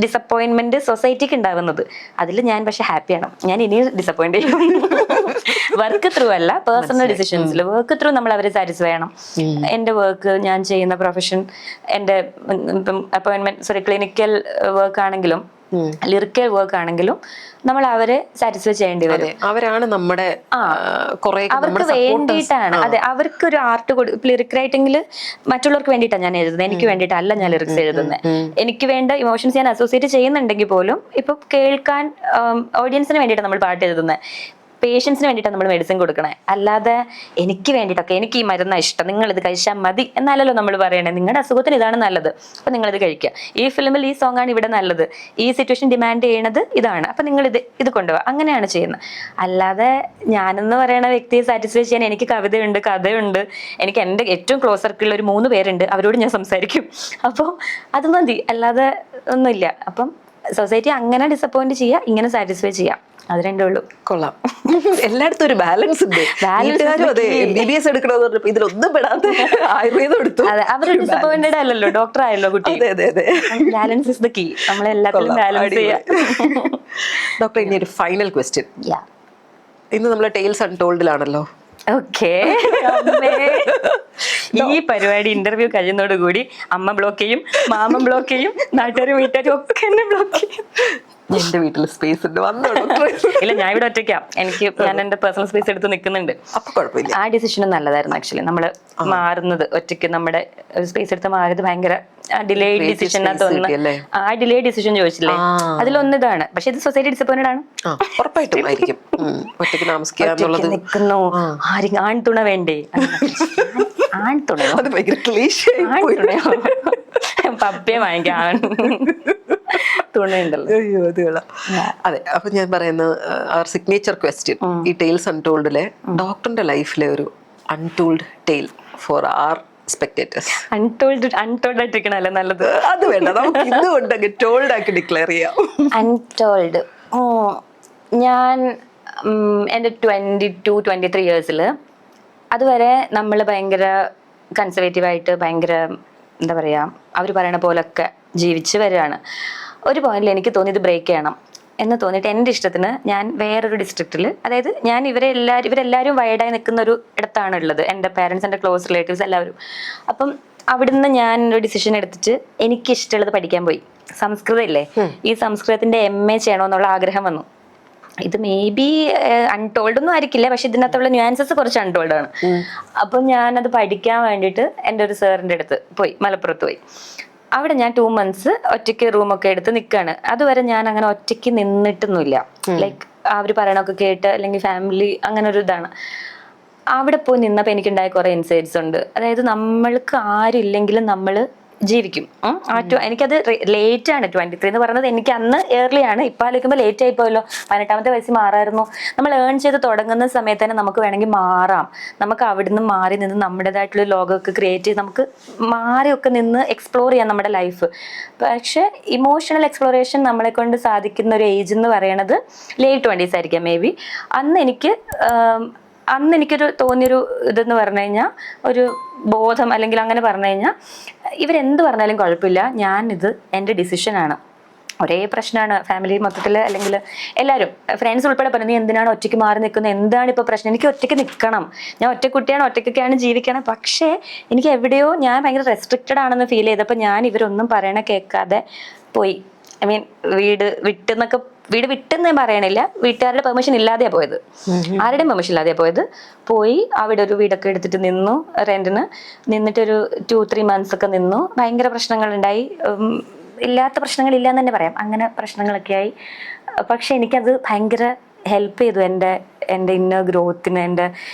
ഡിസപ്പോയിന്റ്മെന്റ് സൊസൈറ്റിക്ക് ഉണ്ടാവുന്നത്. അതിൽ ഞാൻ പക്ഷെ ഹാപ്പിയാണ്. ഞാൻ ഇനിയും ഡിസപ്പോയിന്റ് ചെയ്യും. വർക്ക് ത്രൂ അല്ല, പേഴ്സണൽ ഡിസിഷൻസിൽ വർക്ക് ത്രൂ നമ്മൾ അവരെ സാറ്റിസ്ഫൈ ചെയ്യണം. എന്റെ വർക്ക്, ഞാൻ ചെയ്യുന്ന പ്രൊഫഷൻ, എന്റെ ക്ലിനിക്കൽ വർക്ക് ആണെങ്കിലും ലിറിക്കൽ വർക്ക് ആണെങ്കിലും നമ്മൾ അവരെ സാറ്റിസ്ഫൈ ചെയ്യേണ്ടി വരും. അവരാണ് നമ്മുടെ അവർക്ക് വേണ്ടിയിട്ടാണ്. അതെ, അവർക്ക് ഒരു ആർട്ട് ലിറിക് റൈറ്റിംഗിൽ മറ്റുള്ളവർക്ക് വേണ്ടിയിട്ടാണ് ഞാൻ എഴുതുന്നത്, എനിക്ക് വേണ്ടിയിട്ടല്ല ഞാൻ ലിറിക്സ് എഴുതുന്നത്. എനിക്ക് വേണ്ട ഇമോഷൻസ് ഞാൻ അസോസിയേറ്റ് ചെയ്യുന്നുണ്ടെങ്കിൽ പോലും ഇപ്പൊ കേൾക്കാൻ ഓഡിയൻസിന് വേണ്ടിയിട്ടാണ് നമ്മൾ പാട്ട് എഴുതുന്നത്. പേഷ്യൻസിന് വേണ്ടിയിട്ടാണ് നമ്മൾ മെഡിസിൻ കൊടുക്കണേ. അല്ലാതെ എനിക്ക് വേണ്ടിയിട്ടൊക്കെ എനിക്ക് ഈ മരുന്നാ ഇഷ്ടം, നിങ്ങൾ ഇത് കഴിച്ചാൽ മതി എന്നല്ലല്ലോ നമ്മൾ പറയണേ. നിങ്ങളുടെ അസുഖത്തിന് ഇതാണ് നല്ലത്, അപ്പൊ നിങ്ങൾ ഇത് കഴിക്കുക. ഈ ഫിലിമിൽ ഈ സോങ് ആണ് ഇവിടെ നല്ലത്, ഈ സിറ്റുവേഷൻ ഡിമാൻഡ് ചെയ്യണത് ഇതാണ്, അപ്പൊ നിങ്ങൾ ഇത് കൊണ്ടുപോകുക. അങ്ങനെയാണ് ചെയ്യുന്നത്. അല്ലാതെ ഞാനെന്ന് പറയുന്ന വ്യക്തിയെ സാറ്റിസ്ഫൈ ചെയ്യാൻ എനിക്ക് കവിതയുണ്ട്, കഥയുണ്ട്, എനിക്ക് എൻ്റെ ഏറ്റവും ക്ലോസ് സർക്കിളിൽ ഒരു 3 പേരുണ്ട്, അവരോട് ഞാൻ സംസാരിക്കും. അപ്പോൾ അത് മതി, അല്ലാതെ ഒന്നുമില്ല. അപ്പം സൊസൈറ്റി അങ്ങനെ ഡിസപ്പോയിന്റ് ചെയ്യുക, ഇങ്ങനെ സാറ്റിസ്ഫൈ ചെയ്യാം, അത് രണ്ടേ ഉള്ളൂ. കൊള്ളാം. എല്ലായിടത്തും ഒരു ബാലൻസ് ഉണ്ട്. അതെ, MBBS എടുക്കണമെന്ന് പറഞ്ഞപ്പോ ഇതിലൊന്നും പെടാതെ ആയുർവേദം എടുത്തു. അതെ, അവർ ഡിസപ്പോയിന്റഡ് അല്ലല്ലോ, ഡോക്ടർ ആയല്ലോ കുട്ടി. Balance is the key. നമ്മളെല്ലാത്തിലും ബാലൻസ് ചെയ്യാം. ഡോക്ടർ, ഇനി ഒരു ഫൈനൽ ക്വസ്റ്റ്യൻ. ഇന്ന് നമ്മൾ ടെയിൽസ് അൺടോൾഡിലാണല്ലോ. ഓക്കെ, ഈ പരിപാടി ഇന്റർവ്യൂ കഴിയുന്നതോടുകൂടി അമ്മ ബ്ലോക്ക് ചെയ്യും, മാമൻ ബ്ലോക്ക് ചെയ്യും, നാട്ടുകാരും വീട്ടുകാരും ഒക്കെ എന്നെ ബ്ലോക്ക് ചെയ്യും. എന്റെ വീട്ടിൽ സ്പേസ് ഉണ്ട്, വന്നോ? ഇല്ല, ഞാൻ ഇവിടെ ഒറ്റയ്ക്കാം. ഞാൻ എന്റെ പേഴ്സണൽ സ്പേസ് എടുത്ത് നിൽക്കുന്നുണ്ട്. അപ്പൊ കുഴപ്പമില്ല. ആ ഡിസിഷനും നല്ലതായിരുന്നു ആക്ച്വലി. നമ്മള് മാറുന്നത് ഒറ്റയ്ക്ക്, നമ്മുടെ സ്പേസ് എടുത്ത് മാറിയത് ഭയങ്കര ഡിലേഡ് ഡിസിഷൻ തോന്നുന്നു. ആ ഡിലേഡ് ഡിസിഷൻ ചോദിച്ചില്ലേ, അതിലൊന്നും ഇതാണ്. പക്ഷെ ഇത് സൊസൈറ്റി ഡിസപ്പോയിന്റഡ് ആണ്, ഉറപ്പായിട്ടും ആയിരിക്കും. ഒറ്റയ്ക്ക് താമസിക്കുക നിൽക്കുന്നു, ആരും ആൺതുണ വേണ്ടേ? ആൺതുണയോ? അത് ഭയങ്കര ക്ലീശേ. ആൺതുണയോ? പപ്പയെ വാങ്ങിക്കാൻ തുണയുണ്ടല്ലോ. അതെ, അപ്പൊ ഞാൻ പറയുന്ന സിഗ്നേച്ചർ ക്വസ്റ്റ്യൻ, ഈ ടെയിൽസ് അൺടോൾഡിലെ ഡോക്ടറിന്റെ ലൈഫിലെ ഒരു untold tale for our spectators. Untold ആയിട്ടിരിക്കണല്ലേ നല്ലത്. അത് വേണ്ട, നമുക്ക് ഇന്നുകൊണ്ട് അങ്ങ് ടോൾഡ് ആക്കി ഡിക്ലെയർ ചെയ്യാം. അൺടോൾഡ്. ഞാൻ എൻ്റെ 22-23 ഇയേഴ്സിൽ അതുവരെ നമ്മൾ ഭയങ്കര കൺസർവേറ്റീവായിട്ട്, ഭയങ്കര എന്താ പറയുക, അവർ പറയണ പോലൊക്കെ ജീവിച്ച് വരികയാണ്. ഒരു പോയിന്റിൽ എനിക്ക് തോന്നി ഇത് ബ്രേക്ക് ചെയ്യണം എന്ന് തോന്നിയിട്ട് എൻ്റെ ഇഷ്ടത്തിന് ഞാൻ വേറൊരു ഡിസ്ട്രിക്റ്റിൽ, അതായത് ഞാൻ ഇവരെല്ലാവരും വൈഡായി നിൽക്കുന്ന ഒരു ഇടത്താണ് ഉള്ളത്, എൻ്റെ പാരൻസ്, എൻ്റെ ക്ലോസ് റിലേറ്റീവ്സ് എല്ലാവരും. അപ്പം അവിടുന്ന് ഞാൻ ഒരു ഡിസിഷൻ എടുത്തിട്ട് എനിക്കിഷ്ടമുള്ളത് പഠിക്കാൻ പോയി. സംസ്കൃതം ഇല്ലേ, ഈ സംസ്കൃതത്തിന്റെ MA ചെയ്യണമെന്നുള്ള ആഗ്രഹം വന്നു. ഇത് മേ ബി അൺടോൾഡ് ഒന്നും ആയിരിക്കില്ല, പക്ഷെ ഇതിനകത്തുള്ള ന്യൂആൻസസ് കുറച്ച് അൺടോൾഡ് ആണ്. അപ്പൊ ഞാനത് പഠിക്കാൻ വേണ്ടിയിട്ട് എൻ്റെ ഒരു സാറിൻ്റെ അടുത്ത് പോയി, മലപ്പുറത്ത് പോയി. അവിടെ ഞാൻ 2 months ഒറ്റയ്ക്ക് റൂമൊക്കെ എടുത്ത് നിൽക്കുകയാണ്. അതുവരെ ഞാൻ അങ്ങനെ ഒറ്റയ്ക്ക് നിന്നിട്ടൊന്നുമില്ല. ലൈക്ക് അവർ പറയണൊക്കെ കേട്ട്, അല്ലെങ്കിൽ ഫാമിലി അങ്ങനെ ഒരു ഇതാണ്. അവിടെ പോയി നിന്നപ്പോൾ എനിക്കുണ്ടായ കുറെ ഇൻസൈറ്റ്സ് ഉണ്ട്. അതായത് നമ്മൾക്ക് ആരും ഇല്ലെങ്കിലും നമ്മൾ ജീവിക്കും. എനിക്കത് ലേറ്റ് ആണ് 23 എന്ന് പറയുന്നത്. എനിക്ക് അന്ന് ഏർലി ആണ്, ഇപ്പം ആലോചിക്കുമ്പോൾ ലേറ്റ് ആയിപ്പോയല്ലോ. 18ാമത്തെ വയസ്സിൽ മാറായിരുന്നു. നമ്മൾ ഏൺ ചെയ്ത് തുടങ്ങുന്ന സമയത്ത് തന്നെ നമുക്ക് വേണമെങ്കിൽ മാറാം. നമുക്ക് അവിടുന്ന് മാറി നിന്ന് നമ്മുടേതായിട്ടുള്ള ലോകമൊക്കെ ക്രിയേറ്റ് ചെയ്ത് നമുക്ക് മാറിയൊക്കെ നിന്ന് എക്സ്പ്ലോർ ചെയ്യാം നമ്മുടെ ലൈഫ്. പക്ഷെ ഇമോഷണൽ എക്സ്പ്ലോറേഷൻ നമ്മളെ കൊണ്ട് സാധിക്കുന്ന ഒരു ഏജ് എന്ന് പറയുന്നത് ലേറ്റ് 20s ആയിരിക്കാം മേ ബി. അന്ന് എനിക്കൊരു തോന്നിയൊരു ഇതെന്ന് പറഞ്ഞു കഴിഞ്ഞാൽ, ഒരു ബോധം അല്ലെങ്കിൽ അങ്ങനെ പറഞ്ഞു കഴിഞ്ഞാൽ, ഇവരെന്ത് പറഞ്ഞാലും കുഴപ്പമില്ല, ഞാനിത് എൻ്റെ ഡിസിഷനാണ്. ഒരേ പ്രശ്നമാണ് ഫാമിലി മൊത്തത്തിൽ, അല്ലെങ്കിൽ എല്ലാവരും ഫ്രണ്ട്സ് ഉൾപ്പെടെ പറഞ്ഞു, നീ എന്തിനാണ് ഒറ്റയ്ക്ക് മാറി നിൽക്കുന്നത്, എന്താണ് ഇപ്പോൾ പ്രശ്നം, എനിക്ക് ഒറ്റയ്ക്ക് നിൽക്കണം, ഞാൻ ഒറ്റക്കുട്ടിയാണ്, ഒറ്റയ്ക്കൊക്കെയാണ് ജീവിക്കണം. പക്ഷേ എനിക്ക് എവിടെയോ ഞാൻ ഭയങ്കര റെസ്ട്രിക്റ്റഡ് ആണെന്ന് ഫീൽ ചെയ്തപ്പോൾ ഞാൻ ഇവരൊന്നും പറയണ കേൾക്കാതെ പോയി. ഐ മീൻ വീട് വിട്ടെന്ന് ഞാൻ പറയണില്ല, വീട്ടുകാരുടെ പെർമിഷൻ ഇല്ലാതെയാണ് പോയത്, ആരുടെയും പെർമിഷൻ ഇല്ലാതെയാണ് പോയത്. പോയി അവിടെ ഒരു വീടൊക്കെ എടുത്തിട്ട് നിന്നു, റെന്റിന് നിന്നിട്ടൊരു 2-3 months ഒക്കെ നിന്നു. ഭയങ്കര പ്രശ്നങ്ങളുണ്ടായി, ഇല്ലാത്ത പ്രശ്നങ്ങളില്ല എന്ന് തന്നെ പറയാം, അങ്ങനെ പ്രശ്നങ്ങളൊക്കെ ആയി. പക്ഷെ എനിക്കത് ഭയങ്കര ഹെൽപ്പ് ചെയ്തു എൻ്റെ ഇന്നർ ഗ്രോത്തിന്, എൻ്റെ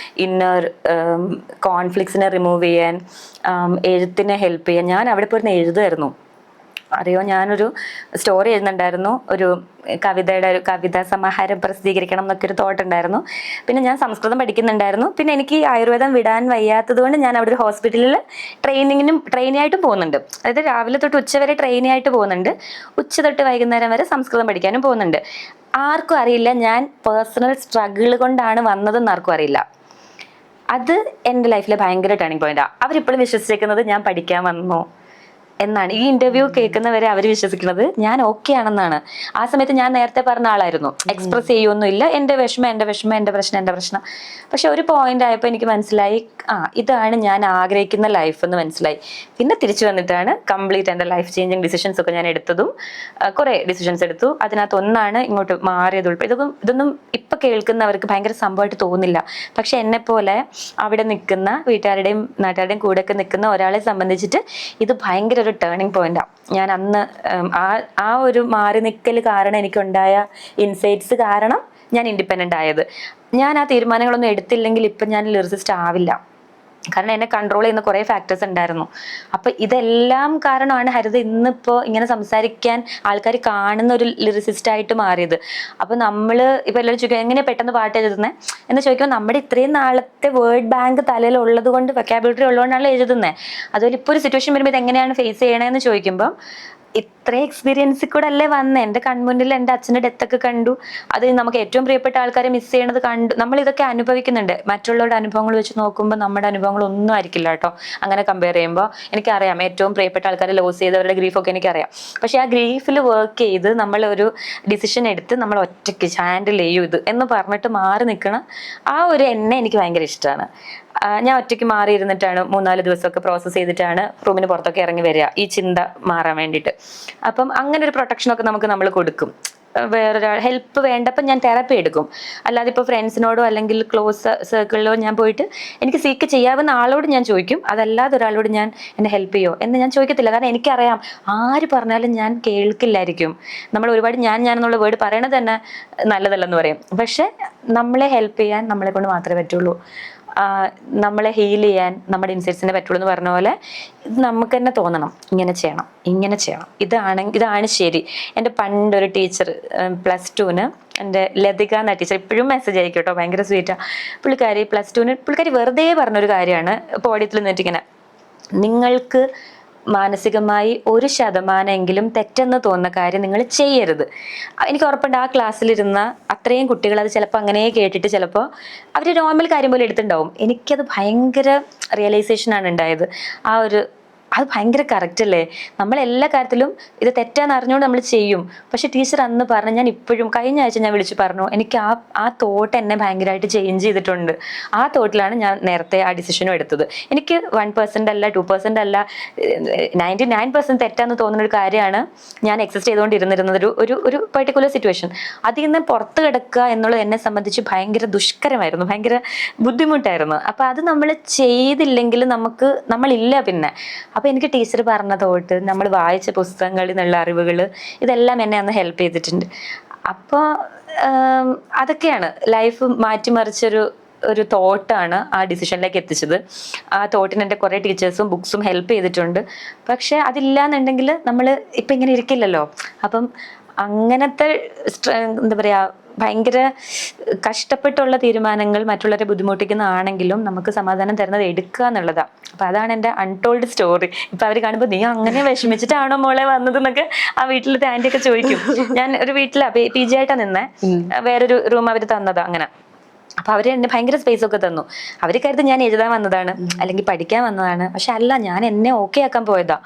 ഇന്നർ കോൺഫ്ലിക്ട്സിനെ റിമൂവ് ചെയ്യാൻ, എഴുത്തിനെ ഹെൽപ്പ് ചെയ്യാൻ. ഞാൻ അവിടെ പോയിരുന്ന് എഴുതുമായിരുന്നു. അറിയോ, ഞാനൊരു സ്റ്റോറി എഴുതുന്നുണ്ടായിരുന്നു, ഒരു കവിതാ സമാഹാരം പ്രസിദ്ധീകരിക്കണം എന്നൊക്കെ ഒരു തോട്ട് ഉണ്ടായിരുന്നു. പിന്നെ ഞാൻ സംസ്കൃതം പഠിക്കുന്നുണ്ടായിരുന്നു. പിന്നെ എനിക്ക് ആയുർവേദം വിടാൻ വയ്യാത്തത് കൊണ്ട് ഞാൻ അവിടെ ഒരു ഹോസ്പിറ്റലിൽ ട്രെയിനിയായിട്ടും പോകുന്നുണ്ട്. അതായത് രാവിലെ തൊട്ട് ഉച്ച വരെ ട്രെയിനിയായിട്ട് പോകുന്നുണ്ട്, ഉച്ച തൊട്ട് വൈകുന്നേരം വരെ സംസ്കൃതം പഠിക്കാനും പോകുന്നുണ്ട്. ആർക്കും അറിയില്ല ഞാൻ പേഴ്സണൽ സ്ട്രഗിൾ കൊണ്ടാണ് വന്നതെന്ന് ആർക്കും അറിയില്ല. അത് എൻ്റെ ലൈഫിലെ ഭയങ്കര ടേണിംഗ് പോയിന്റാണ്. അവരിപ്പോഴും വിശ്വസിച്ചേക്കുന്നത് ഞാൻ പഠിക്കാൻ വന്നു എന്നാണ്. ഈ ഇന്റർവ്യൂ കേൾക്കുന്നവരെ അവർ വിശ്വസിക്കുന്നത് ഞാൻ ഓക്കെ ആണെന്നാണ്. ആ സമയത്ത് ഞാൻ നേരത്തെ പറഞ്ഞ ആളായിരുന്നു, എക്സ്പ്രസ് ചെയ്യൊന്നുമില്ല, എൻ്റെ പ്രശ്നം. പക്ഷെ ഒരു പോയിന്റ് ആയപ്പോൾ എനിക്ക് മനസ്സിലായി, ഇതാണ് ഞാൻ ആഗ്രഹിക്കുന്ന ലൈഫ് എന്ന് മനസ്സിലായി. പിന്നെ തിരിച്ചു വന്നിട്ടാണ് കംപ്ലീറ്റ് എൻ്റെ ലൈഫ് ചേഞ്ചിങ് ഡിസിഷൻസ് ഒക്കെ ഞാൻ എടുത്തതും. കുറെ ഡിസിഷൻസ് എടുത്തു, അതിനകത്ത് ഒന്നാണ് ഇങ്ങോട്ട് മാറിയത് ഉൾപ്പെടെ. ഇതൊന്നും ഇപ്പൊ കേൾക്കുന്നവർക്ക് ഭയങ്കര സംഭവമായിട്ട് തോന്നില്ല. പക്ഷെ എന്നെ പോലെ അവിടെ നിൽക്കുന്ന വീട്ടുകാരുടെയും നാട്ടുകാരുടെയും കൂടെ ഒക്കെ നിൽക്കുന്ന ഒരാളെ സംബന്ധിച്ചിട്ട് ഇത് ഭയങ്കര ഒരു ടേണിംഗ് പോയിന്റാണ്. ഞാൻ അന്ന് ആ ഒരു മാറി നിൽക്കൽ കാരണം എനിക്കുണ്ടായ ഇൻസൈറ്റ്സ് കാരണം ഞാൻ ഇൻഡിപെൻഡന്റ് ആയത്. ഞാൻ ആ തീരുമാനങ്ങളൊന്നും എടുത്തില്ലെങ്കിൽ ഇപ്പം ഞാൻ ലിറിസിസ്റ്റ് ആവില്ല. കാരണം എന്നെ കൺട്രോൾ ചെയ്യുന്ന കുറേ ഫാക്ടേഴ്സ് ഉണ്ടായിരുന്നു. അപ്പൊ ഇതെല്ലാം കാരണമാണ് ഹരിത ഇന്നിപ്പോ ഇങ്ങനെ സംസാരിക്കാൻ ആൾക്കാർ കാണുന്ന ഒരു ലിറിസിസ്റ്റ് ആയിട്ട് മാറിയത്. അപ്പൊ നമ്മള് ഇപ്പൊ എല്ലാവരും ചോദിക്കും എങ്ങനെ പെട്ടെന്ന് പാട്ട് എഴുതുന്നത് എന്ന് ചോദിക്കുമ്പോൾ നമ്മുടെ ഇത്രയും നാളത്തെ വേർഡ് ബാങ്ക് തലയിൽ ഉള്ളത് കൊണ്ട്, വൊക്കാബുലറി ഉള്ളതുകൊണ്ടാണ് എഴുതുന്നത്. അതുപോലെ ഇപ്പൊ ഒരു സിറ്റുവേഷൻ വരുമ്പോൾ ഇത് എങ്ങനെയാണ് ഫേസ് ചെയ്യണമെന്ന് ചോദിക്കുമ്പോൾ, ഇത്രയും എക്സ്പീരിയൻസിൽ കൂടെ അല്ലേ വന്നേ. എൻ്റെ കൺമുന്നിൽ എൻ്റെ അച്ഛൻ്റെ ഡെത്തൊക്കെ കണ്ടു, അത് നമുക്ക് ഏറ്റവും പ്രിയപ്പെട്ട ആൾക്കാരെ മിസ് ചെയ്യണത് കണ്ടു. നമ്മൾ ഇതൊക്കെ അനുഭവിക്കുന്നുണ്ട്. മറ്റുള്ളവരുടെ അനുഭവങ്ങൾ വെച്ച് നോക്കുമ്പോൾ നമ്മുടെ അനുഭവങ്ങൾ ഒന്നും ആയിരിക്കില്ല കേട്ടോ. അങ്ങനെ കമ്പയർ ചെയ്യുമ്പോൾ എനിക്കറിയാം ഏറ്റവും പ്രിയപ്പെട്ട ആൾക്കാരെ ലോസ് ചെയ്തവരുടെ ഗ്രീഫൊക്കെ എനിക്കറിയാം. പക്ഷെ ആ ഗ്രീഫിൽ വർക്ക് ചെയ്ത് നമ്മൾ ഒരു ഡിസിഷൻ എടുത്ത് നമ്മൾ ഒറ്റയ്ക്ക് ഹാൻഡിൽ ചെയ്യൂ ഇത് എന്ന് പറഞ്ഞിട്ട് മാറി നിൽക്കണം. ആ ഒരു എന്നെ എനിക്ക് ഭയങ്കര ഇഷ്ടമാണ്. ഞാൻ ഒറ്റയ്ക്ക് മാറി ഇരുന്നിട്ടാണ് 3-4 ദിവസമൊക്കെ പ്രോസസ്സ് ചെയ്തിട്ടാണ് റൂമിന് പുറത്തൊക്കെ ഇറങ്ങി വരിക, ഈ ചിന്ത മാറാൻ വേണ്ടിയിട്ട്. അപ്പം അങ്ങനെ ഒരു പ്രൊട്ടക്ഷനൊക്കെ നമ്മൾ കൊടുക്കും. വേറൊരാൾ ഹെൽപ്പ് വേണ്ടപ്പം ഞാൻ തെറാപ്പി എടുക്കും. അല്ലാതെ ഇപ്പോൾ ഫ്രണ്ട്സിനോടോ അല്ലെങ്കിൽ ക്ലോസ് സർക്കിളിലോ ഞാൻ പോയിട്ട് എനിക്ക് സീക്ക് ചെയ്യാവുന്ന ആളോട് ഞാൻ ചോദിക്കും. അതല്ലാതെ ഒരാളോട് ഞാൻ എന്നെ ഹെൽപ്പ് ചെയ്യോ എന്ന് ഞാൻ ചോദിക്കത്തില്ല. കാരണം എനിക്കറിയാം ആര് പറഞ്ഞാലും ഞാൻ കേൾക്കില്ലായിരിക്കും. നമ്മൾ ഒരുപാട് ഞാൻ എന്നുള്ള വേർഡ് പറയണത് തന്നെ നല്ലതല്ലെന്ന് പറയും. പക്ഷെ നമ്മളെ ഹെൽപ്പ് ചെയ്യാൻ നമ്മളെ കൊണ്ട് മാത്രമേ പറ്റുള്ളൂ. നമ്മളെ ഹീൽ ചെയ്യാൻ നമ്മുടെ ഇൻസൈറ്റ്സിനെ പറ്റുള്ളൂ എന്ന് പറഞ്ഞ പോലെ ഇത് നമുക്ക് തന്നെ തോന്നണം, ഇങ്ങനെ ചെയ്യണം, ഇതാണ് ശരി. എൻ്റെ പണ്ടൊരു ടീച്ചർ +2 എൻ്റെ ലതിക എന്ന ടീച്ചർ ഇപ്പോഴും മെസ്സേജ് അയക്കും കേട്ടോ, ഭയങ്കര സ്വീറ്റാണ് പുള്ളിക്കാരി. പുള്ളിക്കാരി വെറുതെ പറഞ്ഞൊരു കാര്യമാണ്, പോഡിയത്തിൽ നിന്നിട്ടിങ്ങനെ, നിങ്ങൾക്ക് മാനസികമായി 1% തെറ്റെന്ന് തോന്നുന്ന കാര്യം നിങ്ങൾ ചെയ്യരുത്. എനിക്ക് ഉറപ്പുണ്ട് ആ ക്ലാസ്സിലിരുന്ന അത്രയും കുട്ടികൾ അത് ചിലപ്പോൾ അങ്ങനെ കേട്ടിട്ട് ചിലപ്പോൾ അവർ നോർമൽ കാര്യം പോലെ എടുത്തിട്ടുണ്ടാവും. എനിക്കത് ഭയങ്കര റിയലൈസേഷനാണ് ഉണ്ടായത്. ആ ഒരു അത് ഭയങ്കര കറക്റ്റ് അല്ലേ? നമ്മൾ എല്ലാ കാര്യത്തിലും ഇത് തെറ്റാന്ന് അറിഞ്ഞുകൊണ്ട് നമ്മൾ ചെയ്യും. പക്ഷെ ടീച്ചർ അന്ന് പറഞ്ഞു, ഞാൻ ഇപ്പോഴും കഴിഞ്ഞ ആഴ്ച ഞാൻ വിളിച്ചു പറഞ്ഞു, എനിക്ക് ആ തോട്ട് എന്നെ ഭയങ്കരമായിട്ട് ചേഞ്ച് ചെയ്തിട്ടുണ്ട്. ആ തോട്ടിലാണ് ഞാൻ നേരത്തെ ആ ഡിസിഷനും എടുത്തത്. എനിക്ക് 1% അല്ല 2% അല്ല 99% തെറ്റാന്ന് തോന്നുന്ന ഒരു കാര്യമാണ് ഞാൻ എക്സിസ്റ്റ് ചെയ്തുകൊണ്ടിരുന്നിരുന്നത് ഒരു പെർട്ടിക്കുലർ സിറ്റുവേഷൻ. അതിൽ നിന്ന് പുറത്ത് കിടക്കുക എന്നുള്ളത് എന്നെ സംബന്ധിച്ച് ഭയങ്കര ദുഷ്കരമായിരുന്നു, ഭയങ്കര ബുദ്ധിമുട്ടായിരുന്നു. അപ്പൊ അത് നമ്മൾ ചെയ്തില്ലെങ്കിൽ നമ്മളില്ല പിന്നെ. അപ്പൊ എനിക്ക് ടീച്ചർ പറഞ്ഞ തോട്ട്, നമ്മൾ വായിച്ച പുസ്തകങ്ങളിൽ നിന്നുള്ള അറിവുകൾ, ഇതെല്ലാം എന്നെ അന്ന് ഹെൽപ്പ് ചെയ്തിട്ടുണ്ട്. അപ്പോൾ അതൊക്കെയാണ് ലൈഫ് മാറ്റിമറിച്ചൊരു തോട്ടാണ് ആ ഡിസിഷനിലേക്ക് എത്തിച്ചത്. ആ തോട്ടിന് എൻ്റെ കുറേ ടീച്ചേഴ്സും ബുക്സും ഹെൽപ്പ് ചെയ്തിട്ടുണ്ട്. പക്ഷെ അതില്ലാന്നുണ്ടെങ്കിൽ നമ്മൾ ഇപ്പം ഇങ്ങനെ ഇരിക്കില്ലല്ലോ. അപ്പം അങ്ങനത്തെ എന്താ പറയുക, ഭയങ്കര കഷ്ടപ്പെട്ടുള്ള തീരുമാനങ്ങൾ മറ്റുള്ളവരെ ബുദ്ധിമുട്ടിക്കുന്നതാണെങ്കിലും നമുക്ക് സമാധാനം തരുന്നത് എടുക്കുക എന്നുള്ളതാണ്. അപ്പൊ അതാണ് എൻ്റെ അൺടോൾഡ് സ്റ്റോറി. ഇപ്പൊ അവർ കാണുമ്പോൾ നീ അങ്ങനെ വിഷമിച്ചിട്ടാണോ മോളെ വന്നത് എന്നൊക്കെ ആ വീട്ടിലത്തെ ആന്റിയൊക്കെ ചോദിക്കും. ഞാൻ ഒരു വീട്ടിലാ PG ആയിട്ടാ നിന്നേ, വേറൊരു റൂം അവർ തന്നതാ അങ്ങനെ. അപ്പൊ അവര് എന്നെ ഭയങ്കര സ്പേസ് ഒക്കെ തന്നു. അവര് കരുതി ഞാൻ എഴുതാൻ വന്നതാണ് അല്ലെങ്കിൽ പഠിക്കാൻ വന്നതാണ്. പക്ഷെ അല്ല, ഞാൻ എന്നെ ഓക്കെ ആക്കാൻ പോയതാ.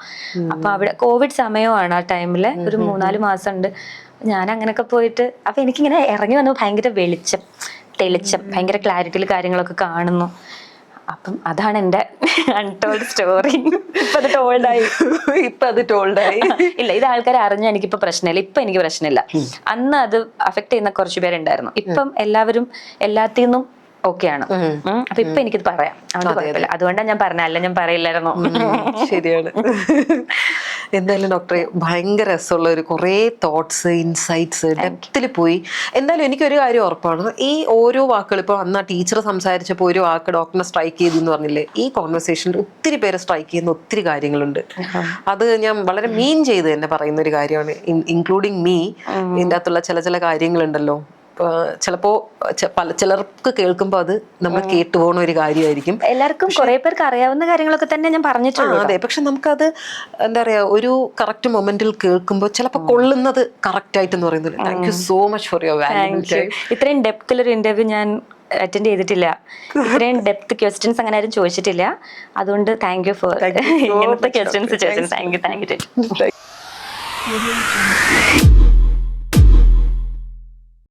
അപ്പൊ അവിടെ കോവിഡ് സമയമാണ്. ആ ടൈമില് ഒരു 3-4 മാസം ഉണ്ട്. ഞാൻ അങ്ങനെയൊക്കെ പോയിട്ട് അപ്പൊ എനിക്കിങ്ങനെ ഇറങ്ങി വന്നു ഭയങ്കര തെളിച്ചം, ഭയങ്കര ക്ലാരിറ്റിയിൽ കാര്യങ്ങളൊക്കെ കാണുന്നു. അപ്പം അതാണ് എൻ്റെ അൺടോൾഡ് സ്റ്റോറി. ഇപ്പൊ അത് ടോൾഡായി. ഇല്ല, ഇത് ആൾക്കാർ അറിഞ്ഞാൽ എനിക്കിപ്പോ പ്രശ്നമില്ല. ഇപ്പൊ എനിക്ക് പ്രശ്നമില്ല. അന്ന് അത് അഫക്ട് ചെയ്യുന്ന കുറച്ച് പേരുണ്ടായിരുന്നു. ഇപ്പം എല്ലാവരും എല്ലാത്തിൽ നിന്നും ഓക്കെയാണ്. അപ്പൊ ഇപ്പൊ എനിക്കിത് പറയാം, അതുകൊണ്ട് കുഴപ്പമില്ല. അതുകൊണ്ടാണ് ഞാൻ പറഞ്ഞ, അല്ല ഞാൻ പറയില്ലായിരുന്നു. ശരിയാണ്. എന്തായാലും ഡോക്ടറെ, ഭയങ്കര രസമുള്ള ഒരു കുറേ തോട്ട്സ്, ഇൻസൈറ്റ്സ്, ഡെപ്തിൽ പോയി. എന്തായാലും എനിക്കൊരു കാര്യം ഉറപ്പാണ്, ഈ ഓരോ വാക്കുകൾ ഇപ്പോൾ അന്ന് ആ ടീച്ചർ സംസാരിച്ചപ്പോൾ ഒരു വാക്ക് ഡോക്ടറിനെ സ്ട്രൈക്ക് ചെയ്തു എന്ന് പറഞ്ഞില്ലേ, ഈ കോൺവെർസേഷനിൽ ഒത്തിരി പേരെ സ്ട്രൈക്ക് ചെയ്യുന്ന ഒത്തിരി കാര്യങ്ങളുണ്ട്. അത് ഞാൻ വളരെ മീൻ ചെയ്ത് തന്നെ പറയുന്ന ഒരു കാര്യമാണ്, ഇൻക്ലൂഡിങ് മീ. ഇതിൻ്റെ അകത്തുള്ള ചില കാര്യങ്ങളുണ്ടല്ലോ, ചിലപ്പോ ചിലർക്ക് കേൾക്കുമ്പോൾ അത് നമ്മൾ കേട്ടുപോകുന്ന ഒരു കാര്യമായിരിക്കും. എല്ലാവർക്കും കുറെ പേർക്ക് അറിയാവുന്ന കാര്യങ്ങളൊക്കെ തന്നെ ഞാൻ പറഞ്ഞിട്ടുള്ളൂ. അതെ, പക്ഷെ നമുക്കത് എന്താ പറയാ, ഒരു കറക്റ്റ് മൊമെന്റിൽ കേൾക്കുമ്പോൾ ചിലപ്പോൾ കൊള്ളുന്നത് കറക്റ്റ് ആയിട്ടെന്ന് പറയുന്നത്. Thank you so much for your valuable time. ഇത്രയും ഡെപ്തിലൊരു ഇന്റർവ്യൂ ഞാൻ അറ്റൻഡ് ചെയ്തിട്ടില്ല. ഇത്രയും ഡെപ്ത് ക്വസ്റ്റ്യൻസ് അങ്ങനെ ആരും ചോദിച്ചിട്ടില്ല. അതുകൊണ്ട് താങ്ക് യു ഫോർ ഇങ്ങനത്തെ ക്വസ്റ്റ്യൻസ് ചോദിച്ചത്. Thank you.